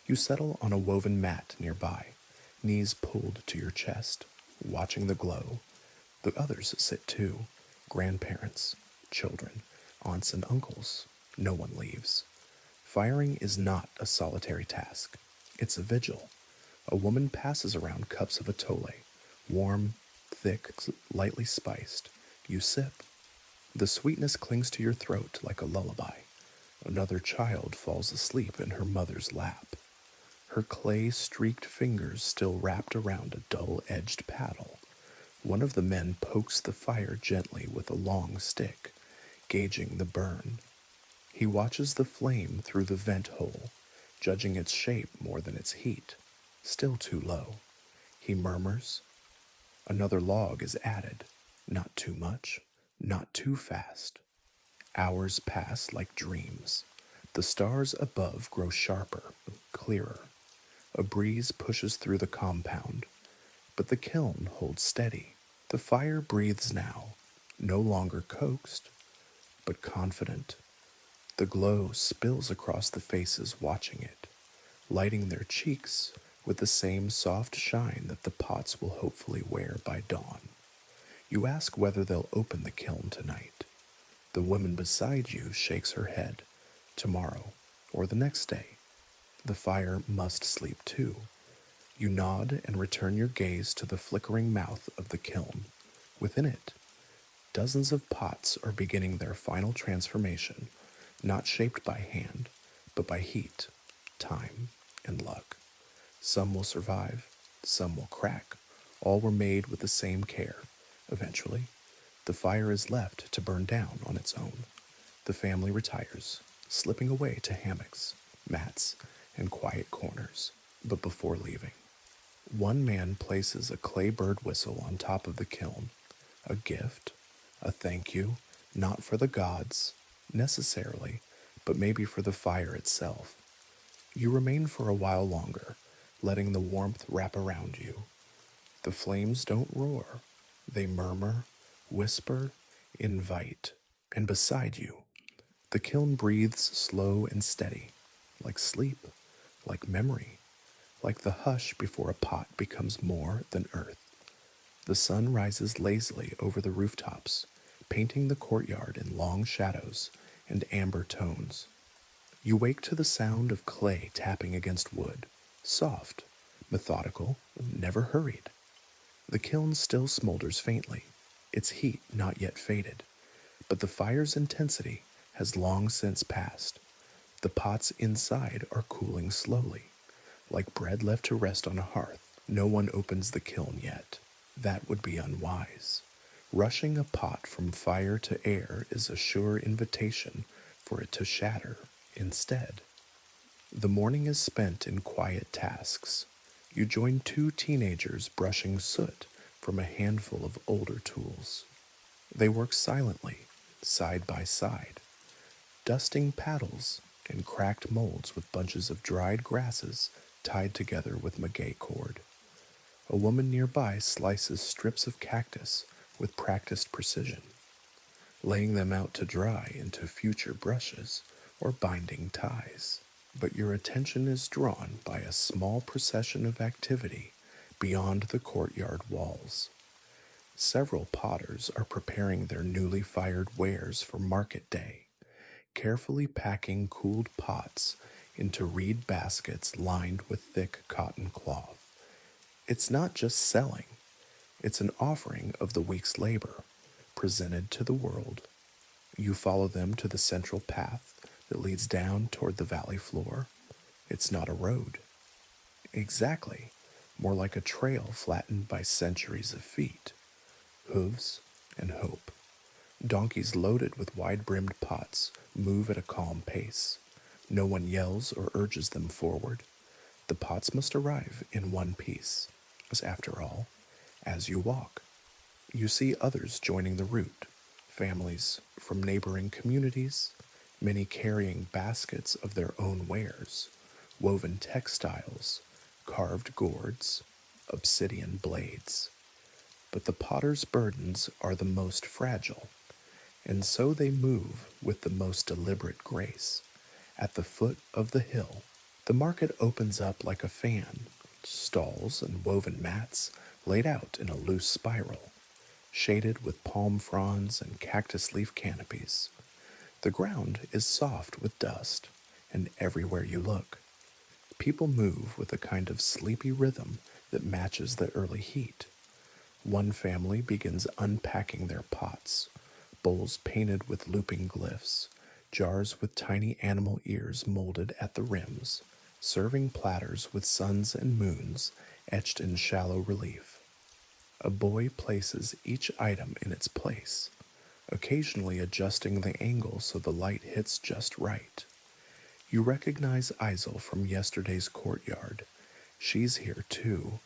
You settle on a woven mat nearby, knees pulled to your chest, watching the glow. The others sit too, grandparents, children, aunts and uncles. No one leaves. Firing is not a solitary task. It's a vigil. A woman passes around cups of atole, warm, thick, lightly spiced. You sip. The sweetness clings to your throat like a lullaby. Another child falls asleep in her mother's lap, her clay-streaked fingers still wrapped around a dull-edged paddle. One of the men pokes the fire gently with a long stick, gauging the burn. He watches the flame through the vent hole, judging its shape more than its heat. Still too low. He murmurs. Another log is added. Not too much, not too fast. Hours pass like dreams. The stars above grow sharper, clearer. A breeze pushes through the compound, But the kiln holds steady. The fire breathes now, no longer coaxed, but confident. The glow spills across the faces watching it, lighting their cheeks with the same soft shine that the pots will hopefully wear by dawn. You ask whether they'll open the kiln tonight. The woman beside you shakes her head. Tomorrow, or the next day. The fire must sleep too. You nod and return your gaze to the flickering mouth of the kiln. Within it, dozens of pots are beginning their final transformation, not shaped by hand, but by heat, time, and luck. Some will survive, some will crack. All were made with the same care. Eventually, the fire is left to burn down on its own. The family retires, slipping away to hammocks, mats, and quiet corners. But before leaving, one man places a clay bird whistle on top of the kiln, a gift, a thank you, not for the gods, necessarily, but maybe for the fire itself. You remain for a while longer, letting the warmth wrap around you. The flames don't roar, they murmur, whisper, invite, and beside you, the kiln breathes slow and steady, like sleep, like memory, like the hush before a pot becomes more than earth. The sun rises lazily over the rooftops, painting the courtyard in long shadows and amber tones. You wake to the sound of clay tapping against wood, soft, methodical, never hurried. The kiln still smolders faintly, its heat not yet faded, but the fire's intensity has long since passed. The pots inside are cooling slowly, like bread left to rest on a hearth. No one opens the kiln yet. That would be unwise. Rushing a pot from fire to air is a sure invitation for it to shatter instead. The morning is spent in quiet tasks. You join two teenagers brushing soot from a handful of older tools. They work silently, side by side, dusting paddles and cracked molds with bunches of dried grasses tied together with maguey cord. A woman nearby slices strips of cactus with practiced precision, laying them out to dry into future brushes or binding ties. But your attention is drawn by a small procession of activity beyond the courtyard walls. Several potters are preparing their newly fired wares for market day, carefully packing cooled pots into reed baskets lined with thick cotton cloth. It's not just selling, it's an offering of the week's labor, presented to the world. You follow them to the central path that leads down toward the valley floor. It's not a road. Exactly, more like a trail flattened by centuries of feet, hooves, and hope. Donkeys loaded with wide-brimmed pots move at a calm pace. No one yells or urges them forward. The pots must arrive in one piece, as after all, as you walk, you see others joining the route, families from neighboring communities, many carrying baskets of their own wares, woven textiles, carved gourds, obsidian blades. But the potter's burdens are the most fragile, and so they move with the most deliberate grace. At the foot of the hill, the market opens up like a fan, stalls and woven mats laid out in a loose spiral, shaded with palm fronds and cactus leaf canopies. The ground is soft with dust, and everywhere you look, people move with a kind of sleepy rhythm that matches the early heat. One family begins unpacking their pots, bowls painted with looping glyphs, jars with tiny animal ears molded at the rims, serving platters with suns and moons etched in shallow relief. A boy places each item in its place, occasionally adjusting the angle so the light hits just right. You recognize Isel from yesterday's courtyard. She's here too,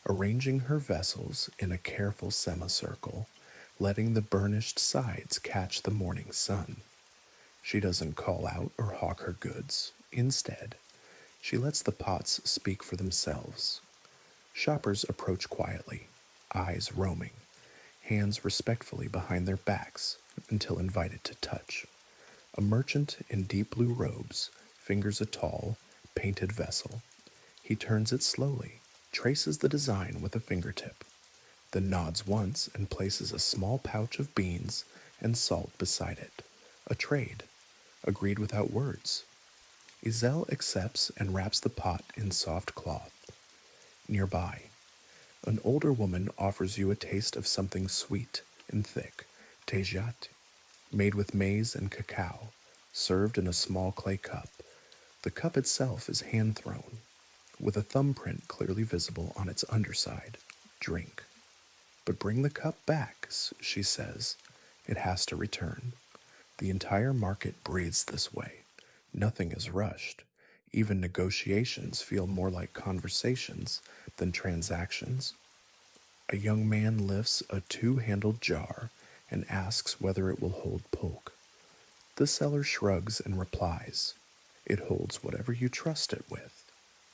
arranging her vessels in a careful semicircle, letting the burnished sides catch the morning sun. She doesn't call out or hawk her goods. Instead, she lets the pots speak for themselves. Shoppers approach quietly, eyes roaming, hands respectfully behind their backs until invited to touch. A merchant in deep blue robes fingers a tall, painted vessel. He turns it slowly, traces the design with a fingertip, then nods once and places a small pouch of beans and salt beside it. A trade, agreed without words. Izel accepts and wraps the pot in soft cloth. Nearby, an older woman offers you a taste of something sweet and thick, tejat, made with maize and cacao, served in a small clay cup. The cup itself is hand-thrown, with a thumbprint clearly visible on its underside. Drink. But bring the cup back, she says. It has to return. The entire market breathes this way. Nothing is rushed. Even negotiations feel more like conversations than transactions. A young man lifts a two-handled jar and asks whether it will hold pulque. The seller shrugs and replies, "It holds whatever you trust it with."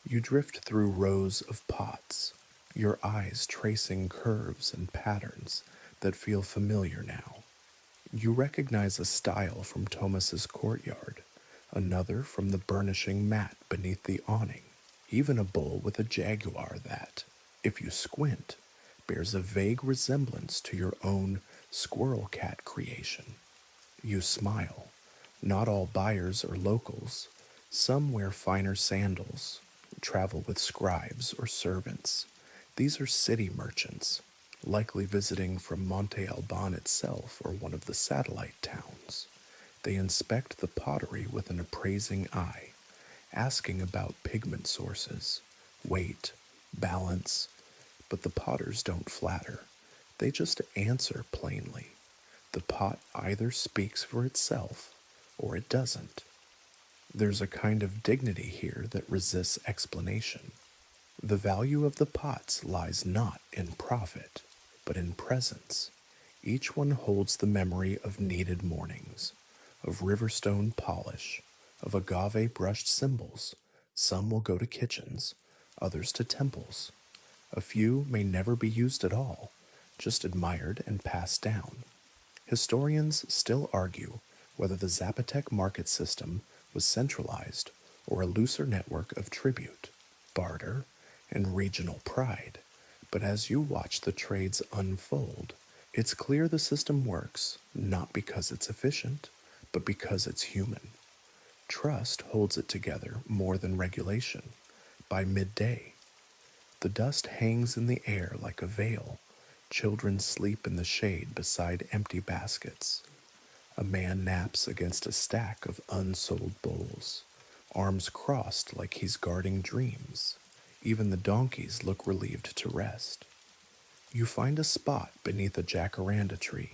You drift through rows of pots, your eyes tracing curves and patterns that feel familiar now. You recognize a style from Thomas's courtyard, another from the burnishing mat beneath the awning, even a bowl with a jaguar that, if you squint, bears a vague resemblance to your own squirrel cat creation. You smile. Not all buyers are locals. Some wear finer sandals, travel with scribes or servants. These are city merchants, likely visiting from Monte Alban itself or one of the satellite towns. They inspect the pottery with an appraising eye, asking about pigment sources, weight, balance, but the potters don't flatter. They just answer plainly. The pot either speaks for itself or it doesn't. There's a kind of dignity here that resists explanation. The value of the pots lies not in profit, but in presence. Each one holds the memory of kneaded mornings, of riverstone polish, of agave-brushed cymbals. Some will go to kitchens, others to temples. A few may never be used at all, just admired and passed down. Historians still argue whether the Zapotec market system was centralized or a looser network of tribute, barter, and regional pride. But as you watch the trades unfold, it's clear the system works not because it's efficient, but because it's human. Trust holds it together more than regulation. By midday, the dust hangs in the air like a veil. Children sleep in the shade beside empty baskets. A man naps against a stack of unsold bowls, arms crossed like he's guarding dreams. Even the donkeys look relieved to rest. You find a spot beneath a jacaranda tree,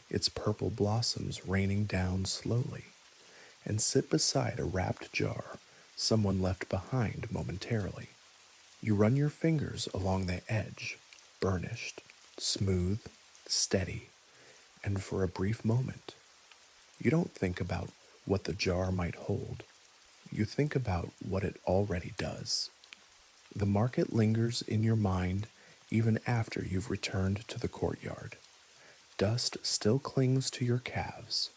its purple blossoms raining down slowly, and sit beside a wrapped jar someone left behind momentarily. You run your fingers along the edge, burnished, smooth, steady, and for a brief moment, you don't think about what the jar might hold. You think about what it already does. The market lingers in your mind even after you've returned to the courtyard. Dust still clings to your calves.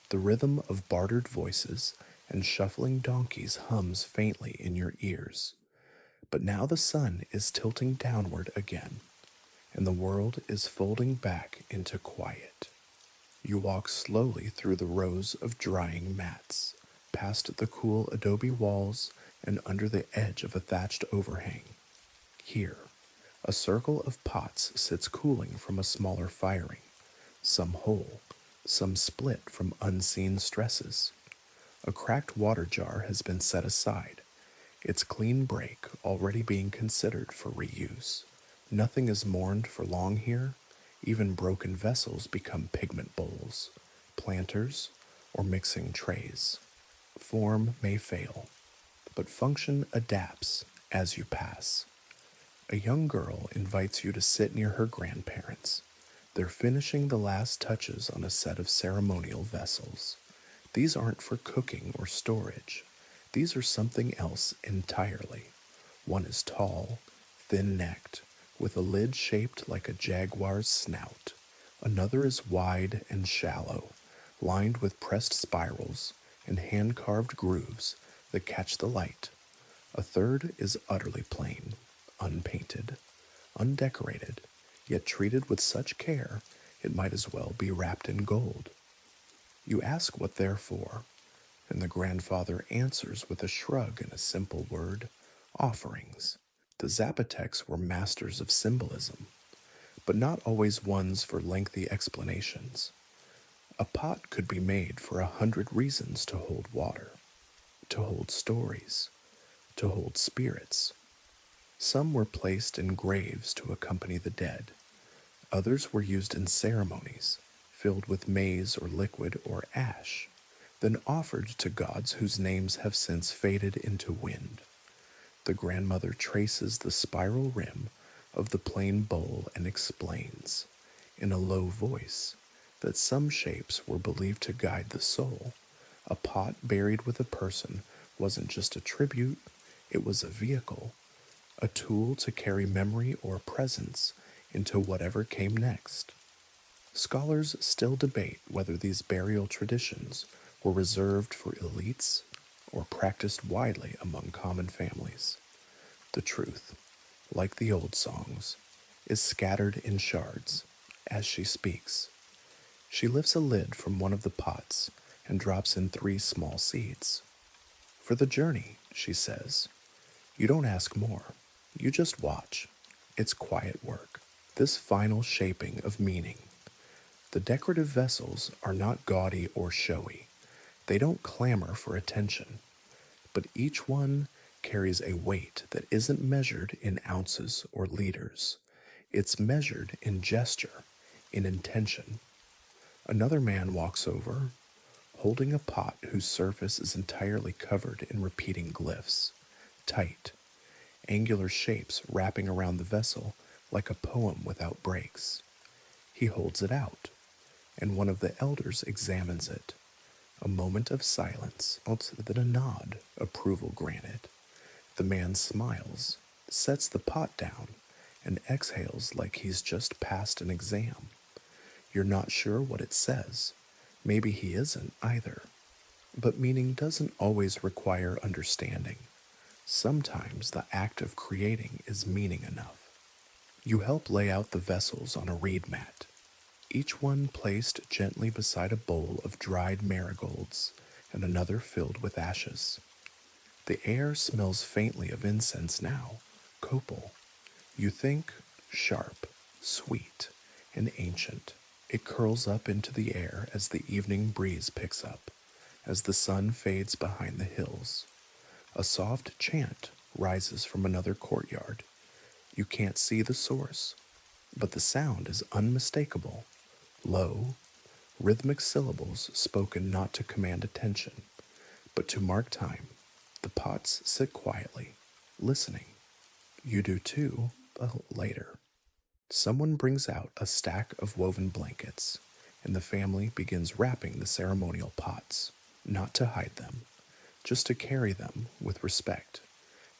The rhythm of bartered voices and shuffling donkeys hums faintly in your ears. But now the sun is tilting downward again, and the world is folding back into quiet. You walk slowly through the rows of drying mats, past the cool adobe walls and under the edge of a thatched overhang. Here, a circle of pots sits cooling from a smaller firing, some whole, some split from unseen stresses. A cracked water jar has been set aside, its clean break already being considered for reuse. Nothing is mourned for long here. Even broken vessels become pigment bowls, planters, or mixing trays. Form may fail, but function adapts as you pass. A young girl invites you to sit near her grandparents. They're finishing the last touches on a set of ceremonial vessels. These aren't for cooking or storage. These are something else entirely. One is tall, thin-necked, with a lid shaped like a jaguar's snout. Another is wide and shallow, lined with pressed spirals and hand-carved grooves that catch the light. A third is utterly plain, unpainted, undecorated, yet treated with such care it might as well be wrapped in gold. You ask what they're for, and the grandfather answers with a shrug and a simple word: offerings. The Zapotecs were masters of symbolism, but not always ones for lengthy explanations. A pot could be made for 100 reasons: to hold water, to hold stories, to hold spirits. Some were placed in graves to accompany the dead. Others were used in ceremonies, filled with maize or liquid or ash, then offered to gods whose names have since faded into wind. The grandmother traces the spiral rim of the plain bowl and explains, in a low voice, that some shapes were believed to guide the soul. A pot buried with a person wasn't just a tribute, it was a vehicle, a tool to carry memory or presence into whatever came next. Scholars still debate whether these burial traditions were reserved for elites or practiced widely among common families. The truth, like the old songs, is scattered in shards as she speaks. She lifts a lid from one of the pots and drops in 3 small seeds. For the journey, she says. You don't ask more. You just watch. It's quiet work. This final shaping of meaning. The decorative vessels are not gaudy or showy. They don't clamor for attention. But each one carries a weight that isn't measured in ounces or liters. It's measured in gesture, in intention. Another man walks over, holding a pot whose surface is entirely covered in repeating glyphs, tight, angular shapes wrapping around the vessel like a poem without breaks. He holds it out, and one of the elders examines it. A moment of silence, then a nod, approval granted. The man smiles, sets the pot down, and exhales like he's just passed an exam. You're not sure what it says. Maybe he isn't either. But meaning doesn't always require understanding. Sometimes the act of creating is meaning enough. You help lay out the vessels on a reed mat, each one placed gently beside a bowl of dried marigolds and another filled with ashes. The air smells faintly of incense now, copal. You think sharp, sweet, and ancient. It curls up into the air as the evening breeze picks up, as the sun fades behind the hills. A soft chant rises from another courtyard. You can't see the source, but the sound is unmistakable. Low, rhythmic syllables spoken not to command attention, but to mark time. The pots sit quietly, listening. You do too, later. Someone brings out a stack of woven blankets, and the family begins wrapping the ceremonial pots, not to hide them, just to carry them with respect.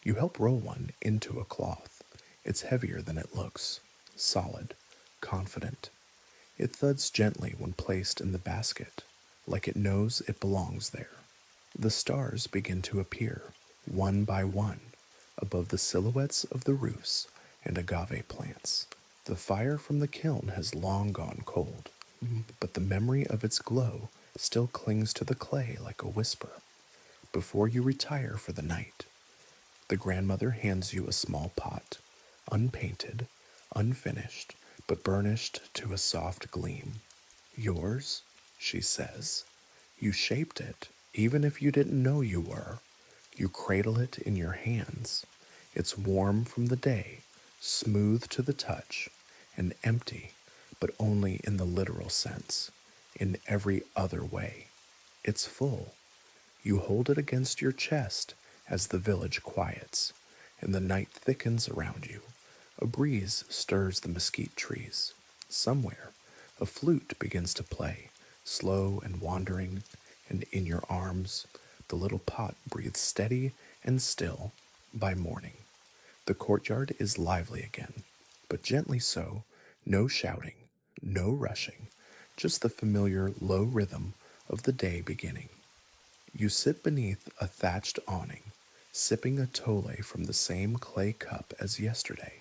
You help roll one into a cloth. It's heavier than it looks, solid, confident. It thuds gently when placed in the basket, like it knows it belongs there. The stars begin to appear, one by one, above the silhouettes of the roofs and agave plants. The fire from the kiln has long gone cold, but the memory of its glow still clings to the clay like a whisper. Before you retire for the night, the grandmother hands you a small pot, unpainted, unfinished, but burnished to a soft gleam. Yours, she says. You shaped it, even if you didn't know you were. You cradle it in your hands. It's warm from the day, smooth to the touch, and empty, but only in the literal sense. In every other way, it's full. You hold it against your chest as the village quiets, and the night thickens around you. A breeze stirs the mesquite trees. Somewhere, a flute begins to play, slow and wandering, and in your arms, the little pot breathes steady and still. By morning, The courtyard is lively again, but gently so, no shouting, no rushing, just the familiar low rhythm of the day beginning. You sit beneath a thatched awning, sipping a tole from the same clay cup as yesterday,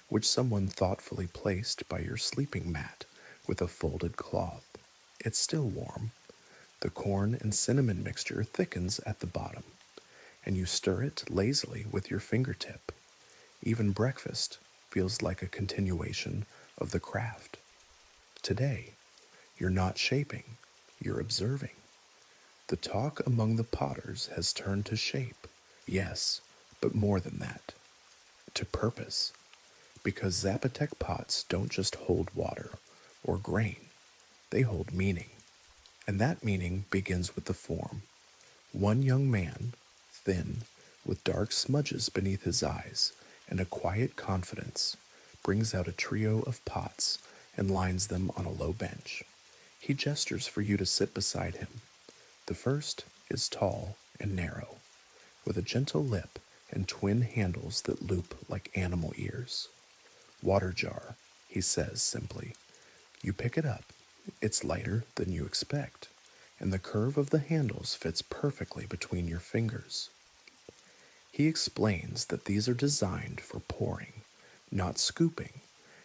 which someone thoughtfully placed by your sleeping mat with a folded cloth. It's still warm. The corn and cinnamon mixture thickens at the bottom, and you stir it lazily with your fingertip. Even breakfast feels like a continuation of the craft. Today, you're not shaping, you're observing. The talk among the potters has turned to shape, yes, but more than that, to purpose. Because Zapotec pots don't just hold water or grain, they hold meaning. And that meaning begins with the form. One young man, thin, with dark smudges beneath his eyes and a quiet confidence, brings out a trio of pots and lines them on a low bench. He gestures for you to sit beside him. The first is tall and narrow, with a gentle lip and twin handles that loop like animal ears. Water jar, he says simply. You pick it up. It's lighter than you expect, and the curve of the handles fits perfectly between your fingers. He explains that these are designed for pouring, not scooping,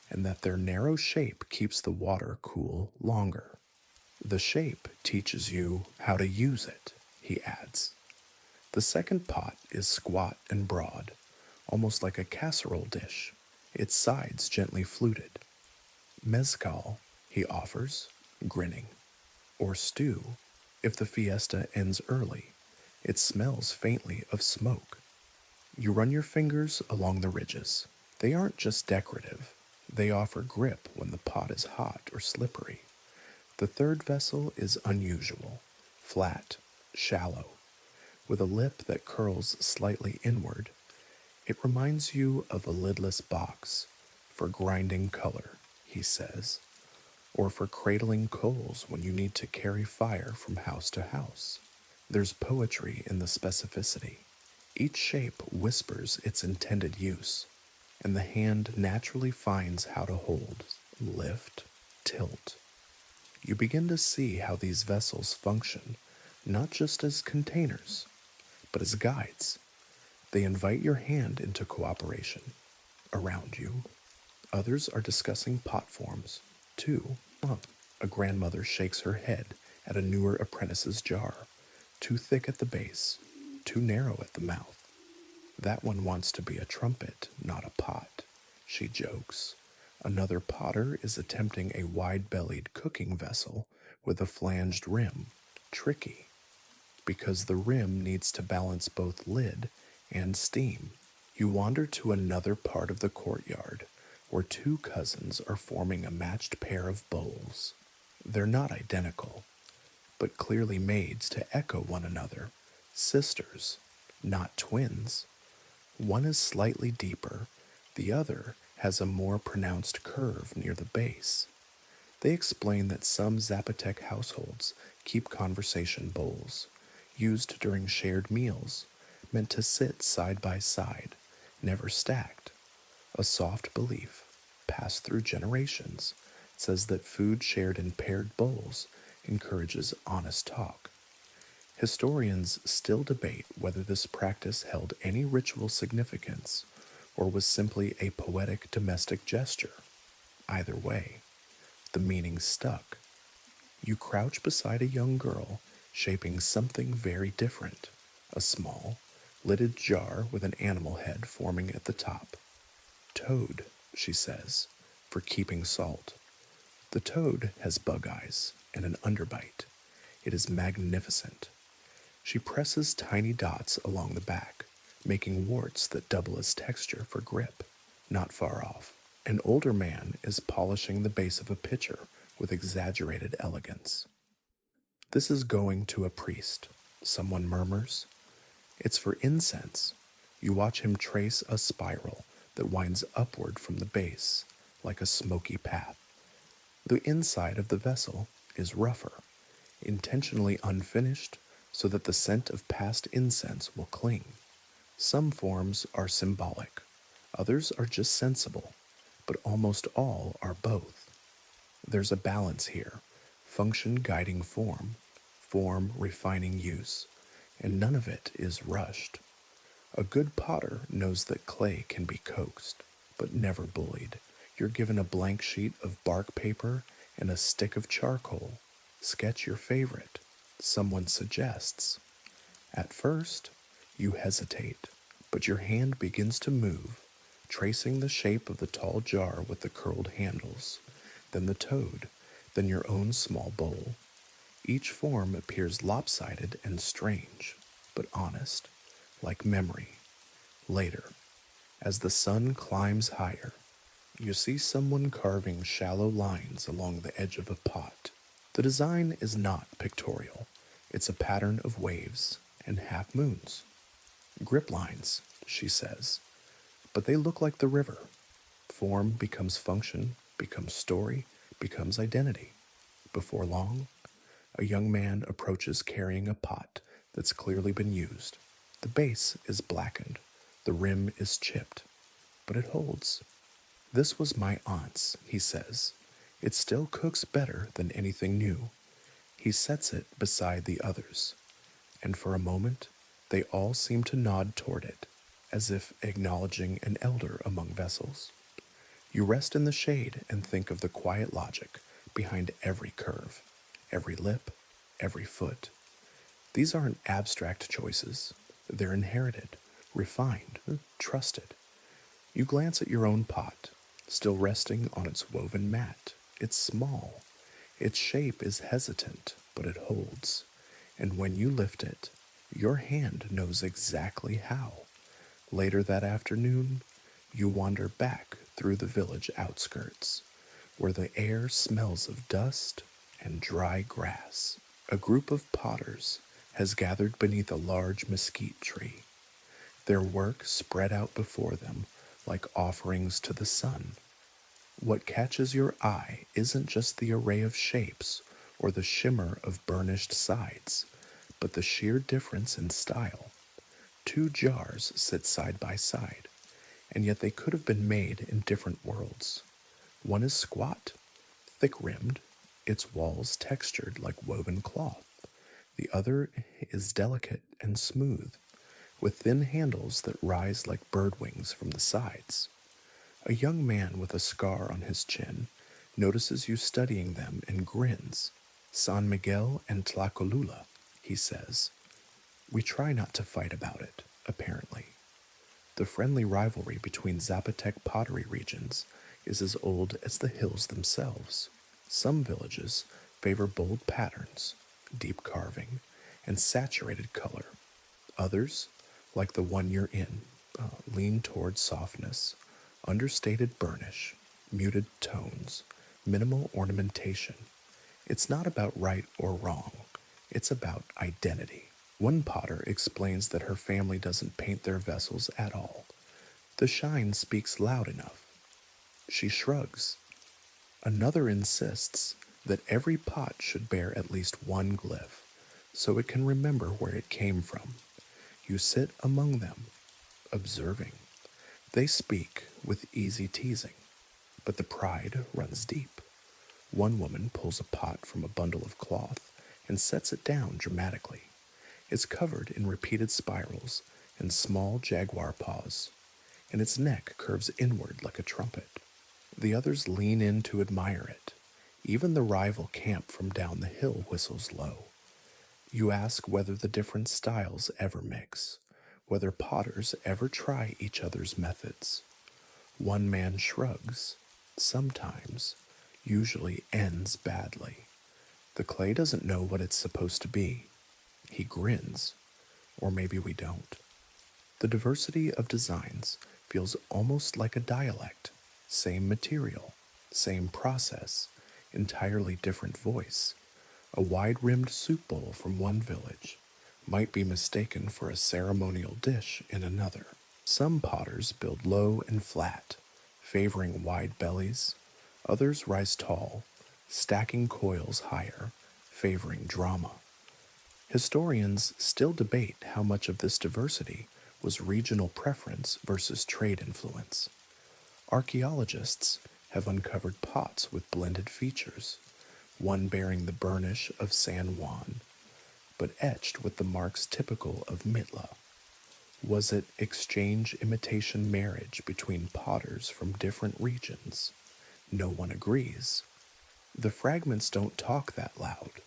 and that their narrow shape keeps the water cool longer. The shape teaches you how to use it, he adds. The second pot is squat and broad, almost like a casserole dish, its sides gently fluted. Mezcal, he offers, grinning. Or stew, if the fiesta ends early. It smells faintly of smoke. You run your fingers along the ridges. They aren't just decorative, they offer grip when the pot is hot or slippery. The third vessel is unusual, flat, shallow, with a lip that curls slightly inward. It reminds you of a lidless box for grinding color, he says, or for cradling coals when you need to carry fire from house to house. There's poetry in the specificity. Each shape whispers its intended use, and the hand naturally finds how to hold, lift, tilt. You begin to see how these vessels function, not just as containers, but as guides. They invite your hand into cooperation. Around you, others are discussing pot forms, too. A grandmother shakes her head at a newer apprentice's jar, too thick at the base, too narrow at the mouth. That one wants to be a trumpet, not a pot, she jokes. Another potter is attempting a wide-bellied cooking vessel with a flanged rim, tricky, because the rim needs to balance both lid and steam. You wander to another part of the courtyard, where two cousins are forming a matched pair of bowls. They're not identical, but clearly made to echo one another, sisters, not twins. One is slightly deeper, the other has a more pronounced curve near the base. They explain that some Zapotec households keep conversation bowls, used during shared meals, meant to sit side by side, never stacked. A soft belief, passed through generations, says that food shared in paired bowls encourages honest talk. Historians still debate whether this practice held any ritual significance or was simply a poetic domestic gesture. Either way, the meaning stuck. You crouch beside a young girl shaping something very different, a small, lidded jar with an animal head forming at the top. Toad, she says, for keeping salt. The toad has bug eyes and an underbite. It is magnificent. She presses tiny dots along the back, making warts that double as texture for grip. Not far off, an older man is polishing the base of a pitcher with exaggerated elegance. This is going to a priest, someone murmurs. It's for incense. You watch him trace a spiral that winds upward from the base, like a smoky path. The inside of the vessel is rougher, intentionally unfinished so that the scent of past incense will cling. Some forms are symbolic, Others are just sensible, but almost all are both. There's a balance here, function guiding form, form refining use, and none of it is rushed. A good potter knows that clay can be coaxed, but never bullied. You're given a blank sheet of bark paper and a stick of charcoal. Sketch your favorite, someone suggests. At first, you hesitate, but your hand begins to move, tracing the shape of the tall jar with the curled handles, then the toad, then your own small bowl. Each form appears lopsided and strange, but honest, like memory. Later, as the sun climbs higher, you see someone carving shallow lines along the edge of a pot. The design is not pictorial. It's a pattern of waves and half moons. Grip lines, she says, but they look like the river. Form becomes function, becomes story, becomes identity. Before long, a young man approaches carrying a pot that's clearly been used. The base is blackened, the rim is chipped, but it holds. This was my aunt's, he says. It still cooks better than anything new. He sets it beside the others, and for a moment, they all seem to nod toward it, as if acknowledging an elder among vessels. You rest in the shade and think of the quiet logic behind every curve, every lip, every foot. These aren't abstract choices. They're inherited, refined, trusted. You glance at your own pot, still resting on its woven mat. It's small. Its shape is hesitant, but it holds. And when you lift it, your hand knows exactly how. Later that afternoon, you wander back through the village outskirts, where the air smells of dust and dry grass. A group of potters has gathered beneath a large mesquite tree, their work spread out before them like offerings to the sun. What catches your eye isn't just the array of shapes or the shimmer of burnished sides, but the sheer difference in style. Two jars sit side by side, and yet they could have been made in different worlds. One is squat, thick-rimmed, its walls textured like woven cloth. The other is delicate and smooth, with thin handles that rise like bird wings from the sides. A young man with a scar on his chin notices you studying them and grins. San Miguel and Tlacolula, he says. We try not to fight about it, apparently. The friendly rivalry between Zapotec pottery regions is as old as the hills themselves. Some villages favor bold patterns, deep carving, and saturated color. Others, like the one you're in, lean toward softness, understated burnish, muted tones, minimal ornamentation. It's not about right or wrong. It's about identity. One potter explains that her family doesn't paint their vessels at all. The shine speaks loud enough. She shrugs. Another insists that every pot should bear at least one glyph, so it can remember where it came from. You sit among them, observing. They speak with easy teasing, but the pride runs deep. One woman pulls a pot from a bundle of cloth and sets it down dramatically. It's covered in repeated spirals and small jaguar paws, and its neck curves inward like a trumpet. The others lean in to admire it. Even the rival camp from down the hill whistles low. You ask whether the different styles ever mix, whether potters ever try each other's methods. One man shrugs. Sometimes, usually ends badly. The clay doesn't know what it's supposed to be. He grins. Or maybe we don't. The diversity of designs feels almost like a dialect. Same material, same process, entirely different voice. A wide-rimmed soup bowl from one village might be mistaken for a ceremonial dish in another. Some potters build low and flat, favoring wide bellies. Others rise tall, stacking coils higher, favoring drama. Historians still debate how much of this diversity was regional preference versus trade influence. Archaeologists have uncovered pots with blended features, one bearing the burnish of San Juan, but etched with the marks typical of Mitla. Was it exchange imitation marriage between potters from different regions? No one agrees. The fragments don't talk that loud.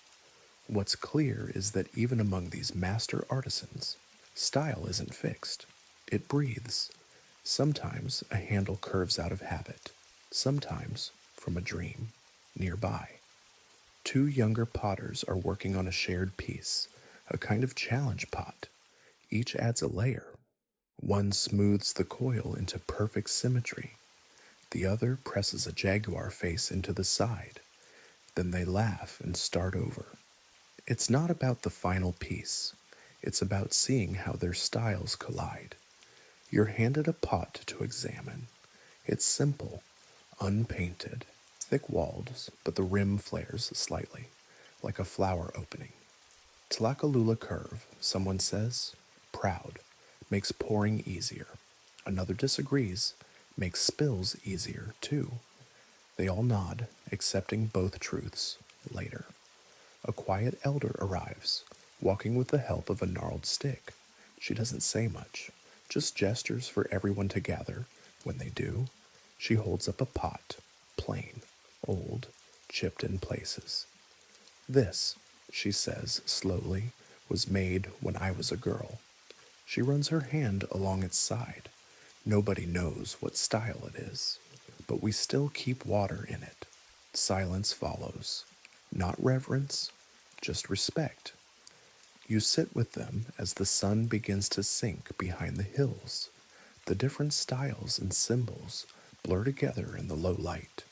What's clear is that even among these master artisans, style isn't fixed. It breathes. Sometimes a handle curves out of habit, sometimes from a dream. Nearby, two younger potters are working on a shared piece, a kind of challenge pot. Each adds a layer. One smooths the coil into perfect symmetry. The other presses a jaguar face into the side. Then they laugh and start over. It's not about the final piece. It's about seeing how their styles collide. You're handed a pot to examine. It's simple, unpainted, thick walls, but the rim flares slightly, like a flower opening. Tlakalula curve, someone says, proud, makes pouring easier. Another disagrees, makes spills easier too. They all nod, accepting both truths later. A quiet elder arrives, walking with the help of a gnarled stick. She doesn't say much, just gestures for everyone to gather. When they do, she holds up a pot, plain, old, chipped in places. This, she says slowly, was made when I was a girl. She runs her hand along its side. Nobody knows what style it is, but we still keep water in it. Silence follows. Not reverence, just respect. You sit with them as the sun begins to sink behind the hills. The different styles and symbols blur together in the low light,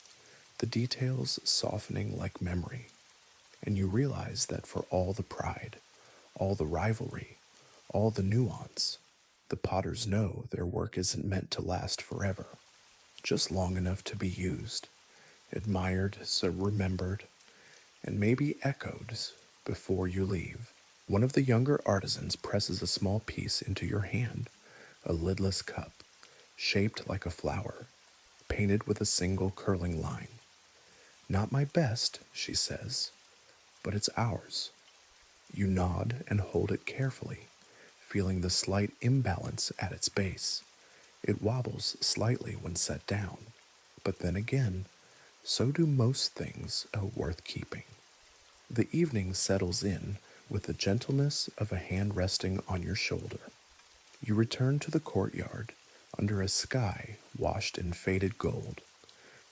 the details softening like memory. And you realize that for all the pride, all the rivalry, all the nuance, the potters know their work isn't meant to last forever, just long enough to be used, admired, so remembered, and maybe echoed before you leave. One of the younger artisans presses a small piece into your hand, a lidless cup, shaped like a flower, painted with a single curling line. Not my best, she says, but it's ours. You nod and hold it carefully, feeling the slight imbalance at its base. It wobbles slightly when set down, but then again, so do most things worth keeping. The evening settles in with the gentleness of a hand resting on your shoulder. You return to the courtyard under a sky washed in faded gold,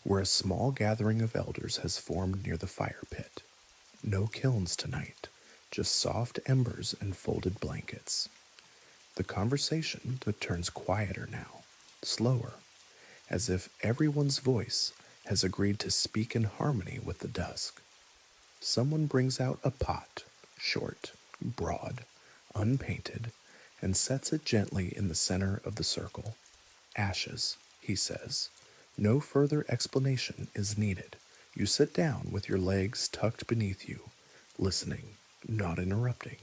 where a small gathering of elders has formed near the fire pit. No kilns tonight, just soft embers and folded blankets. The conversation turns quieter now, slower, as if everyone's voice has agreed to speak in harmony with the dusk. Someone brings out a pot, short, broad, unpainted, and sets it gently in the center of the circle. Ashes, he says. No further explanation is needed. You sit down with your legs tucked beneath you, listening, not interrupting.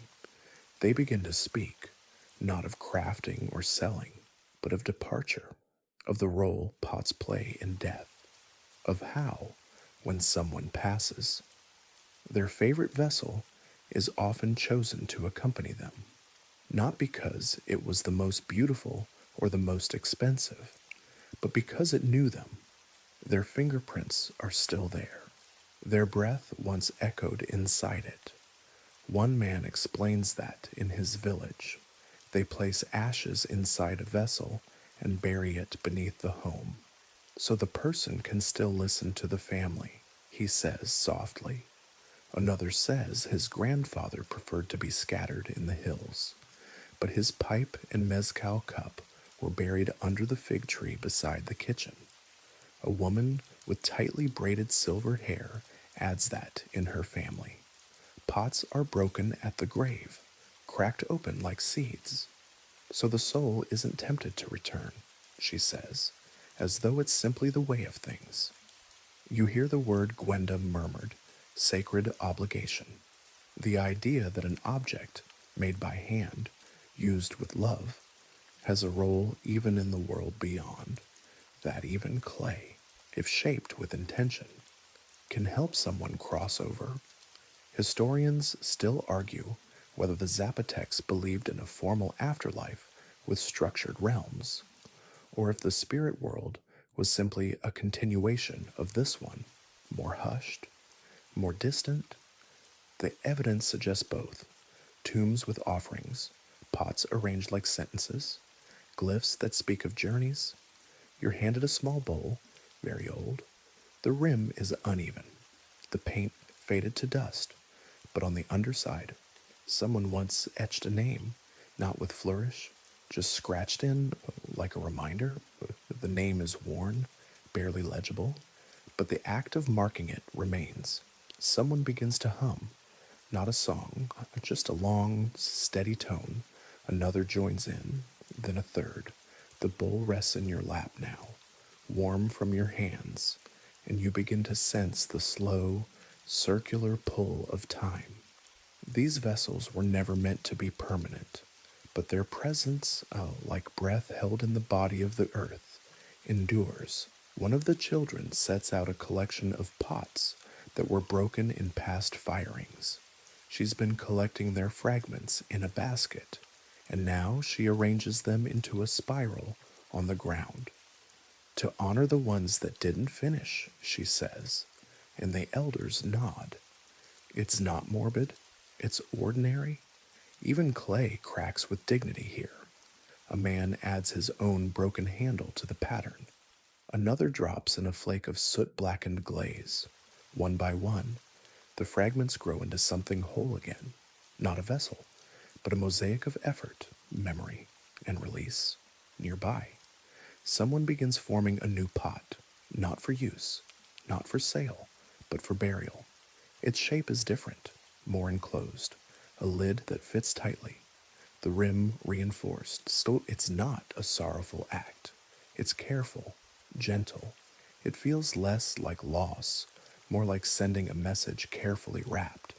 They begin to speak, not of crafting or selling, but of departure, of the role pots play in death, of how, when someone passes, their favorite vessel is often chosen to accompany them, not because it was the most beautiful or the most expensive, but because it knew them. Their fingerprints are still there. Their breath once echoed inside it. One man explains that in his village, they place ashes inside a vessel and bury it beneath the home, so the person can still listen to the family, he says softly. Another says his grandfather preferred to be scattered in the hills, but his pipe and mezcal cup were buried under the fig tree beside the kitchen. A woman with tightly braided silver hair adds that in her family. Pots are broken at the grave, cracked open like seeds. So the soul isn't tempted to return, she says, as though it's simply the way of things. You hear the word Gwenda murmured, sacred obligation. The idea that an object, made by hand, used with love, has a role even in the world beyond, that even clay, if shaped with intention, can help someone cross over. Historians still argue whether the Zapotecs believed in a formal afterlife with structured realms, or if the spirit world was simply a continuation of this one, more hushed, more distant. The evidence suggests both: tombs with offerings, pots arranged like sentences, glyphs that speak of journeys. You're handed a small bowl, very old. The rim is uneven, the paint faded to dust, but on the underside, someone once etched a name, not with flourish, just scratched in like a reminder. The name is worn, barely legible, but the act of marking it remains. Someone begins to hum, not a song, just a long, steady tone. Another joins in, then a third. The bowl rests in your lap now, warm from your hands, and you begin to sense the slow, circular pull of time. These vessels were never meant to be permanent, but their presence, like breath held in the body of the earth, endures. One of the children sets out a collection of pots that were broken in past firings. She's been collecting their fragments in a basket, and now she arranges them into a spiral on the ground. To honor the ones that didn't finish, she says, and the elders nod. It's not morbid, it's ordinary. Even clay cracks with dignity here. A man adds his own broken handle to the pattern. Another drops in a flake of soot-blackened glaze. One by one, the fragments grow into something whole again. Not a vessel, but a mosaic of effort, memory, and release. Nearby, someone begins forming a new pot, not for use, not for sale, but for burial. Its shape is different, more enclosed, a lid that fits tightly, the rim reinforced. So it's not a sorrowful act. It's careful, gentle. It feels less like loss, more like sending a message carefully wrapped.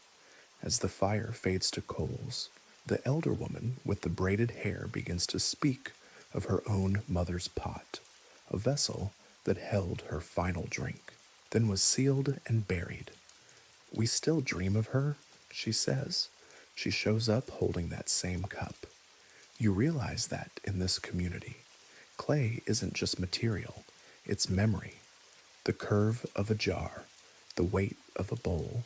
As the fire fades to coals, the elder woman with the braided hair begins to speak of her own mother's pot, a vessel that held her final drink, then was sealed and buried. We still dream of her, she says. She shows up holding that same cup. You realize that in this community, clay isn't just material, it's memory. The curve of a jar, the weight of a bowl,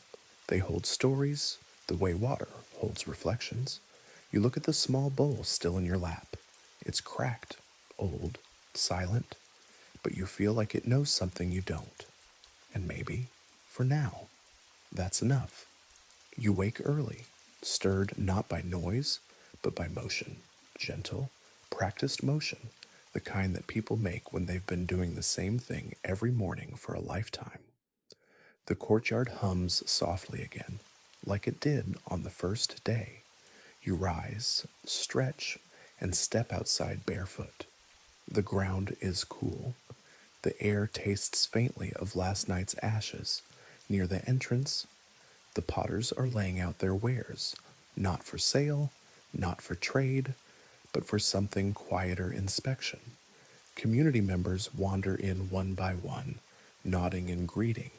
they hold stories the way water holds reflections. You look at the small bowl still in your lap. It's cracked, old, silent, but you feel like it knows something you don't. And maybe, for now, that's enough. You wake early, stirred not by noise, but by motion. Gentle, practiced motion, the kind that people make when they've been doing the same thing every morning for a lifetime. The courtyard hums softly again, like it did on the first day. You rise, stretch, and step outside barefoot. The ground is cool. The air tastes faintly of last night's ashes. Near the entrance, the potters are laying out their wares, not for sale, not for trade, but for something quieter inspection. Community members wander in one by one, nodding and greeting,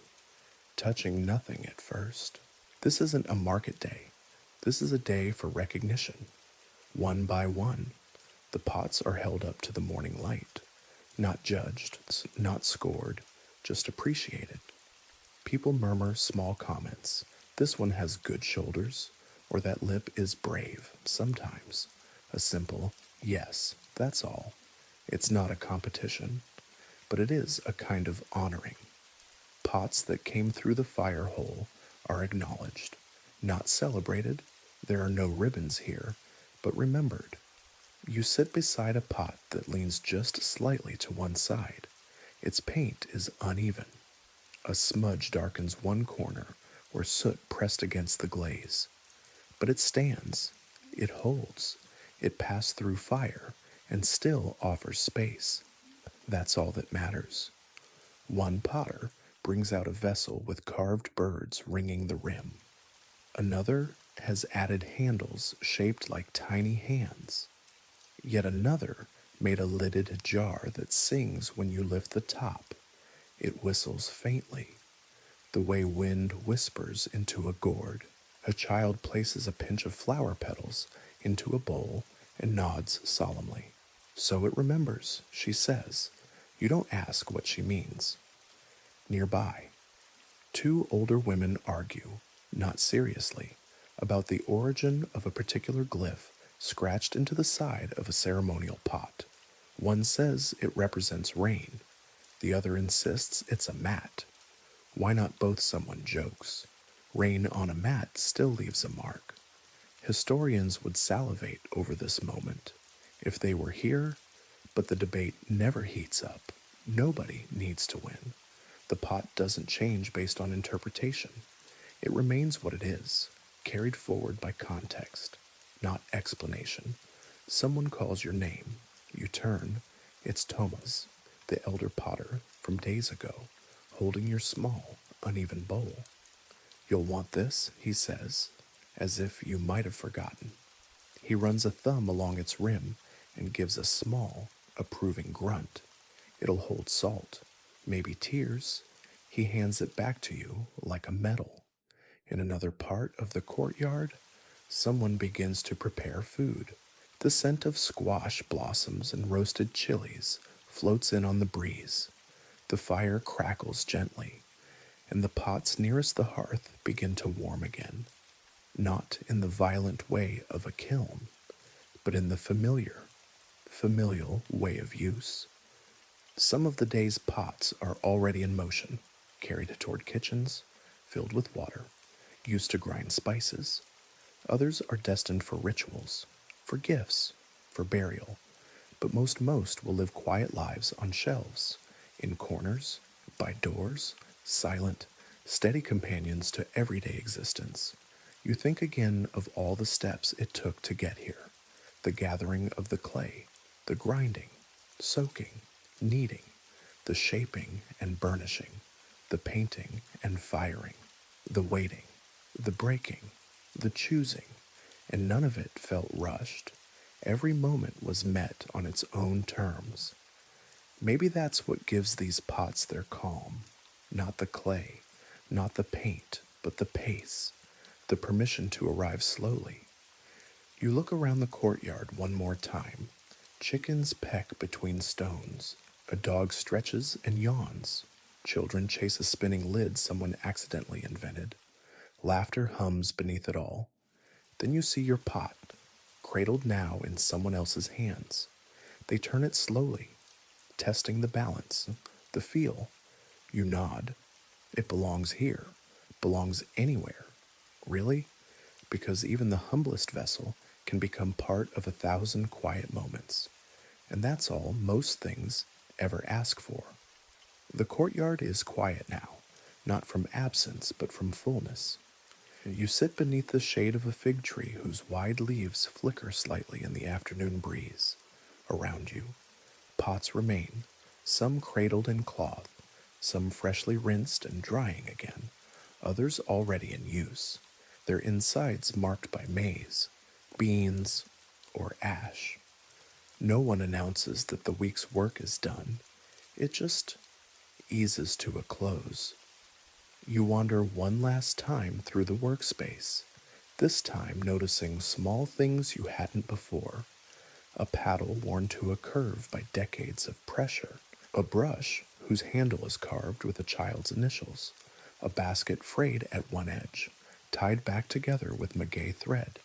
touching nothing at first. This isn't a market day. This is a day for recognition. One by one, the pots are held up to the morning light, not judged, not scored, just appreciated. People murmur small comments. This one has good shoulders, or that lip is brave, sometimes. A simple, yes, that's all. It's not a competition, but it is a kind of honoring. Pots that came through the fire hole are acknowledged, not celebrated. There are no ribbons here, but remembered. You sit beside a pot that leans just slightly to one side. Its paint is uneven. A smudge darkens one corner where soot pressed against the glaze. But it stands. It holds. It passed through fire and still offers space. That's all that matters. One potter brings out a vessel with carved birds ringing the rim. Another has added handles shaped like tiny hands. Yet another made a lidded jar that sings when you lift the top. It whistles faintly, the way wind whispers into a gourd. A child places a pinch of flower petals into a bowl and nods solemnly. So it remembers, she says. You don't ask what she means. Nearby, two older women argue, not seriously, about the origin of a particular glyph scratched into the side of a ceremonial pot. One says it represents rain, the other insists it's a mat. Why not both, someone jokes. Rain on a mat still leaves a mark. Historians would salivate over this moment if they were here, but the debate never heats up. Nobody needs to win. The pot doesn't change based on interpretation. It remains what it is, carried forward by context, not explanation. Someone calls your name. You turn. It's Thomas, the elder potter from days ago, holding your small, uneven bowl. You'll want this, he says, as if you might have forgotten. He runs a thumb along its rim and gives a small, approving grunt. It'll hold salt, maybe tears. He hands it back to you like a medal. In another part of the courtyard, someone begins to prepare food. The scent of squash blossoms and roasted chilies floats in on the breeze. The fire crackles gently, and the pots nearest the hearth begin to warm again. Not in the violent way of a kiln, but in the familial way of use. Some of the day's pots are already in motion, carried toward kitchens, filled with water, used to grind spices. Others are destined for rituals, for gifts, for burial, but most will live quiet lives on shelves, in corners, by doors, silent, steady companions to everyday existence. You think again of all the steps it took to get here, the gathering of the clay, the grinding, soaking, kneading, the shaping and burnishing, the painting and firing, the waiting, the breaking, the choosing, and none of it felt rushed. Every moment was met on its own terms. Maybe that's what gives these pots their calm. Not the clay, not the paint, but the pace, the permission to arrive slowly. You look around the courtyard one more time. Chickens peck between stones. A dog stretches and yawns. Children chase a spinning lid someone accidentally invented. Laughter hums beneath it all. Then you see your pot, cradled now in someone else's hands. They turn it slowly, testing the balance, the feel. You nod. It belongs here, belongs anywhere. Really? Because even the humblest vessel can become part of 1,000 quiet moments. And that's all most things ever ask for. The courtyard is quiet now, not from absence, but from fullness. You sit beneath the shade of a fig tree whose wide leaves flicker slightly in the afternoon breeze. Around you, pots remain, some cradled in cloth, some freshly rinsed and drying again, others already in use, their insides marked by maize, beans, or ash. No one announces that the week's work is done. It just eases to a close. You wander one last time through the workspace, this time noticing small things you hadn't before. A paddle worn to a curve by decades of pressure, a brush whose handle is carved with a child's initials, a basket frayed at one edge, tied back together with maguey thread.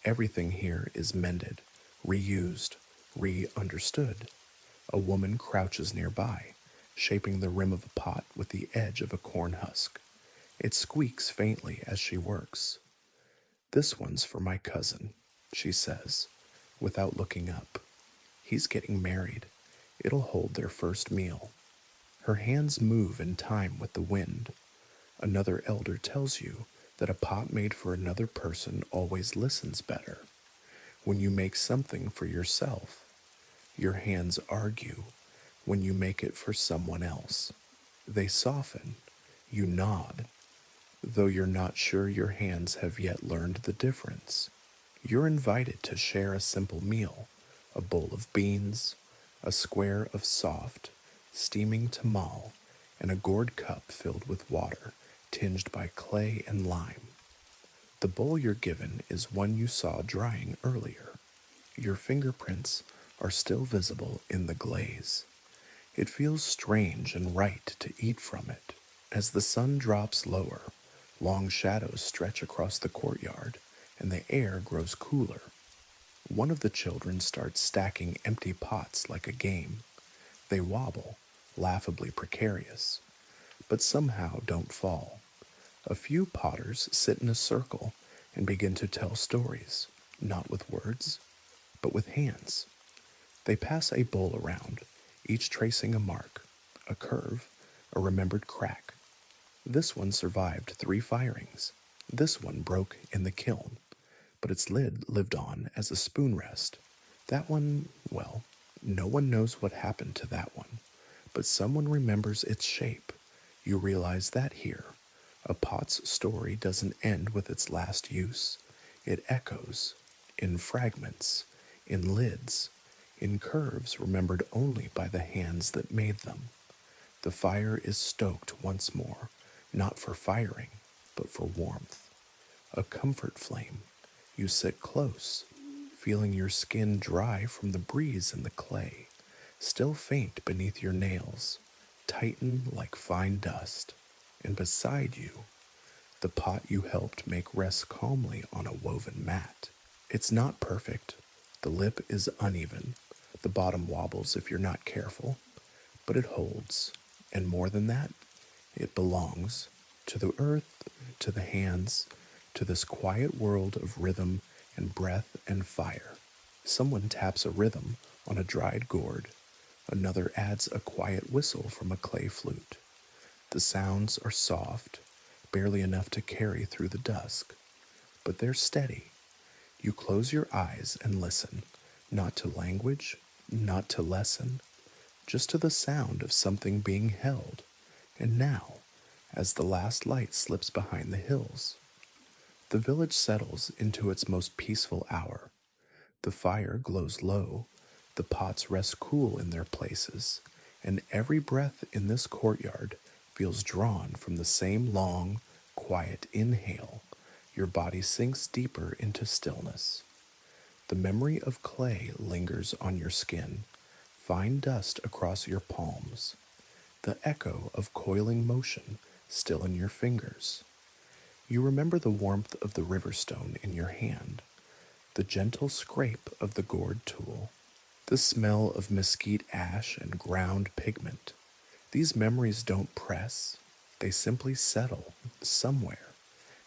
Everything here is mended, reused, re-understood. A woman crouches nearby, shaping the rim of a pot with the edge of a corn husk. It squeaks faintly as she works. This one's for my cousin, she says, without looking up. He's getting married. It'll hold their first meal. Her hands move in time with the wind. Another elder tells you that a pot made for another person always listens better. When you make something for yourself, your hands argue. When you make it for someone else, they soften. You nod, though you're not sure your hands have yet learned the difference. You're invited to share a simple meal, a bowl of beans, a square of soft, steaming tamal, and a gourd cup filled with water tinged by clay and lime. The bowl you're given is one you saw drying earlier. Your fingerprints are still visible in the glaze. It feels strange and right to eat from it. As the sun drops lower, long shadows stretch across the courtyard, and the air grows cooler. One of the children starts stacking empty pots like a game. They wobble, laughably precarious, but somehow don't fall. A few potters sit in a circle and begin to tell stories, not with words, but with hands. They pass a bowl around, each tracing a mark, a curve, a remembered crack. This one survived 3 firings. This one broke in the kiln, but its lid lived on as a spoon rest. That one, well, no one knows what happened to that one, but someone remembers its shape. You realize that here, a pot's story doesn't end with its last use. It echoes, in fragments, in lids, in curves remembered only by the hands that made them. The fire is stoked once more, not for firing, but for warmth. A comfort flame. You sit close, feeling your skin dry from the breeze and the clay, still faint beneath your nails, tighten like fine dust. And beside you, the pot you helped make rests calmly on a woven mat. It's not perfect. The lip is uneven. The bottom wobbles if you're not careful, but it holds. And more than that, it belongs to the earth, to the hands, to this quiet world of rhythm and breath and fire. Someone taps a rhythm on a dried gourd. Another adds a quiet whistle from a clay flute. The sounds are soft, barely enough to carry through the dusk, but they're steady. You close your eyes and listen, not to language, not to lesson, just to the sound of something being held. And now, as the last light slips behind the hills, the village settles into its most peaceful hour. The fire glows low, the pots rest cool in their places, and every breath in this courtyard feels drawn from the same long, quiet inhale. Your body sinks deeper into stillness. The memory of clay lingers on your skin, fine dust across your palms, the echo of coiling motion still in your fingers. You remember the warmth of the river stone in your hand, the gentle scrape of the gourd tool, the smell of mesquite ash and ground pigment. These memories don't press, they simply settle somewhere.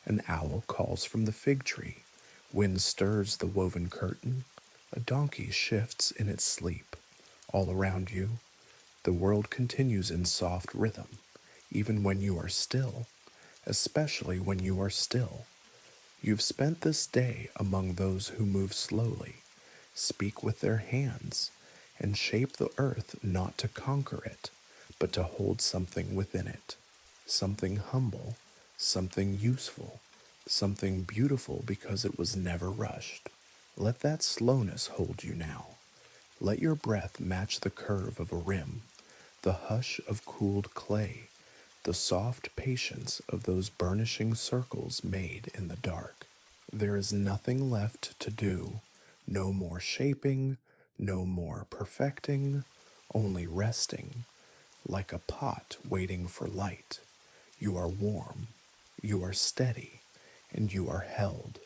An owl calls from the fig tree, wind stirs the woven curtain, a donkey shifts in its sleep. All around you, the world continues in soft rhythm, even when you are still, especially when you are still. You've spent this day among those who move slowly, speak with their hands, and shape the earth not to conquer it, but to hold something within it, something humble, something useful, something beautiful because it was never rushed. Let that slowness hold you now. Let your breath match the curve of a rim, the hush of cooled clay, the soft patience of those burnishing circles made in the dark. There is nothing left to do, no more shaping, no more perfecting, only resting, like a pot waiting for light. You are warm, you are steady, and you are held.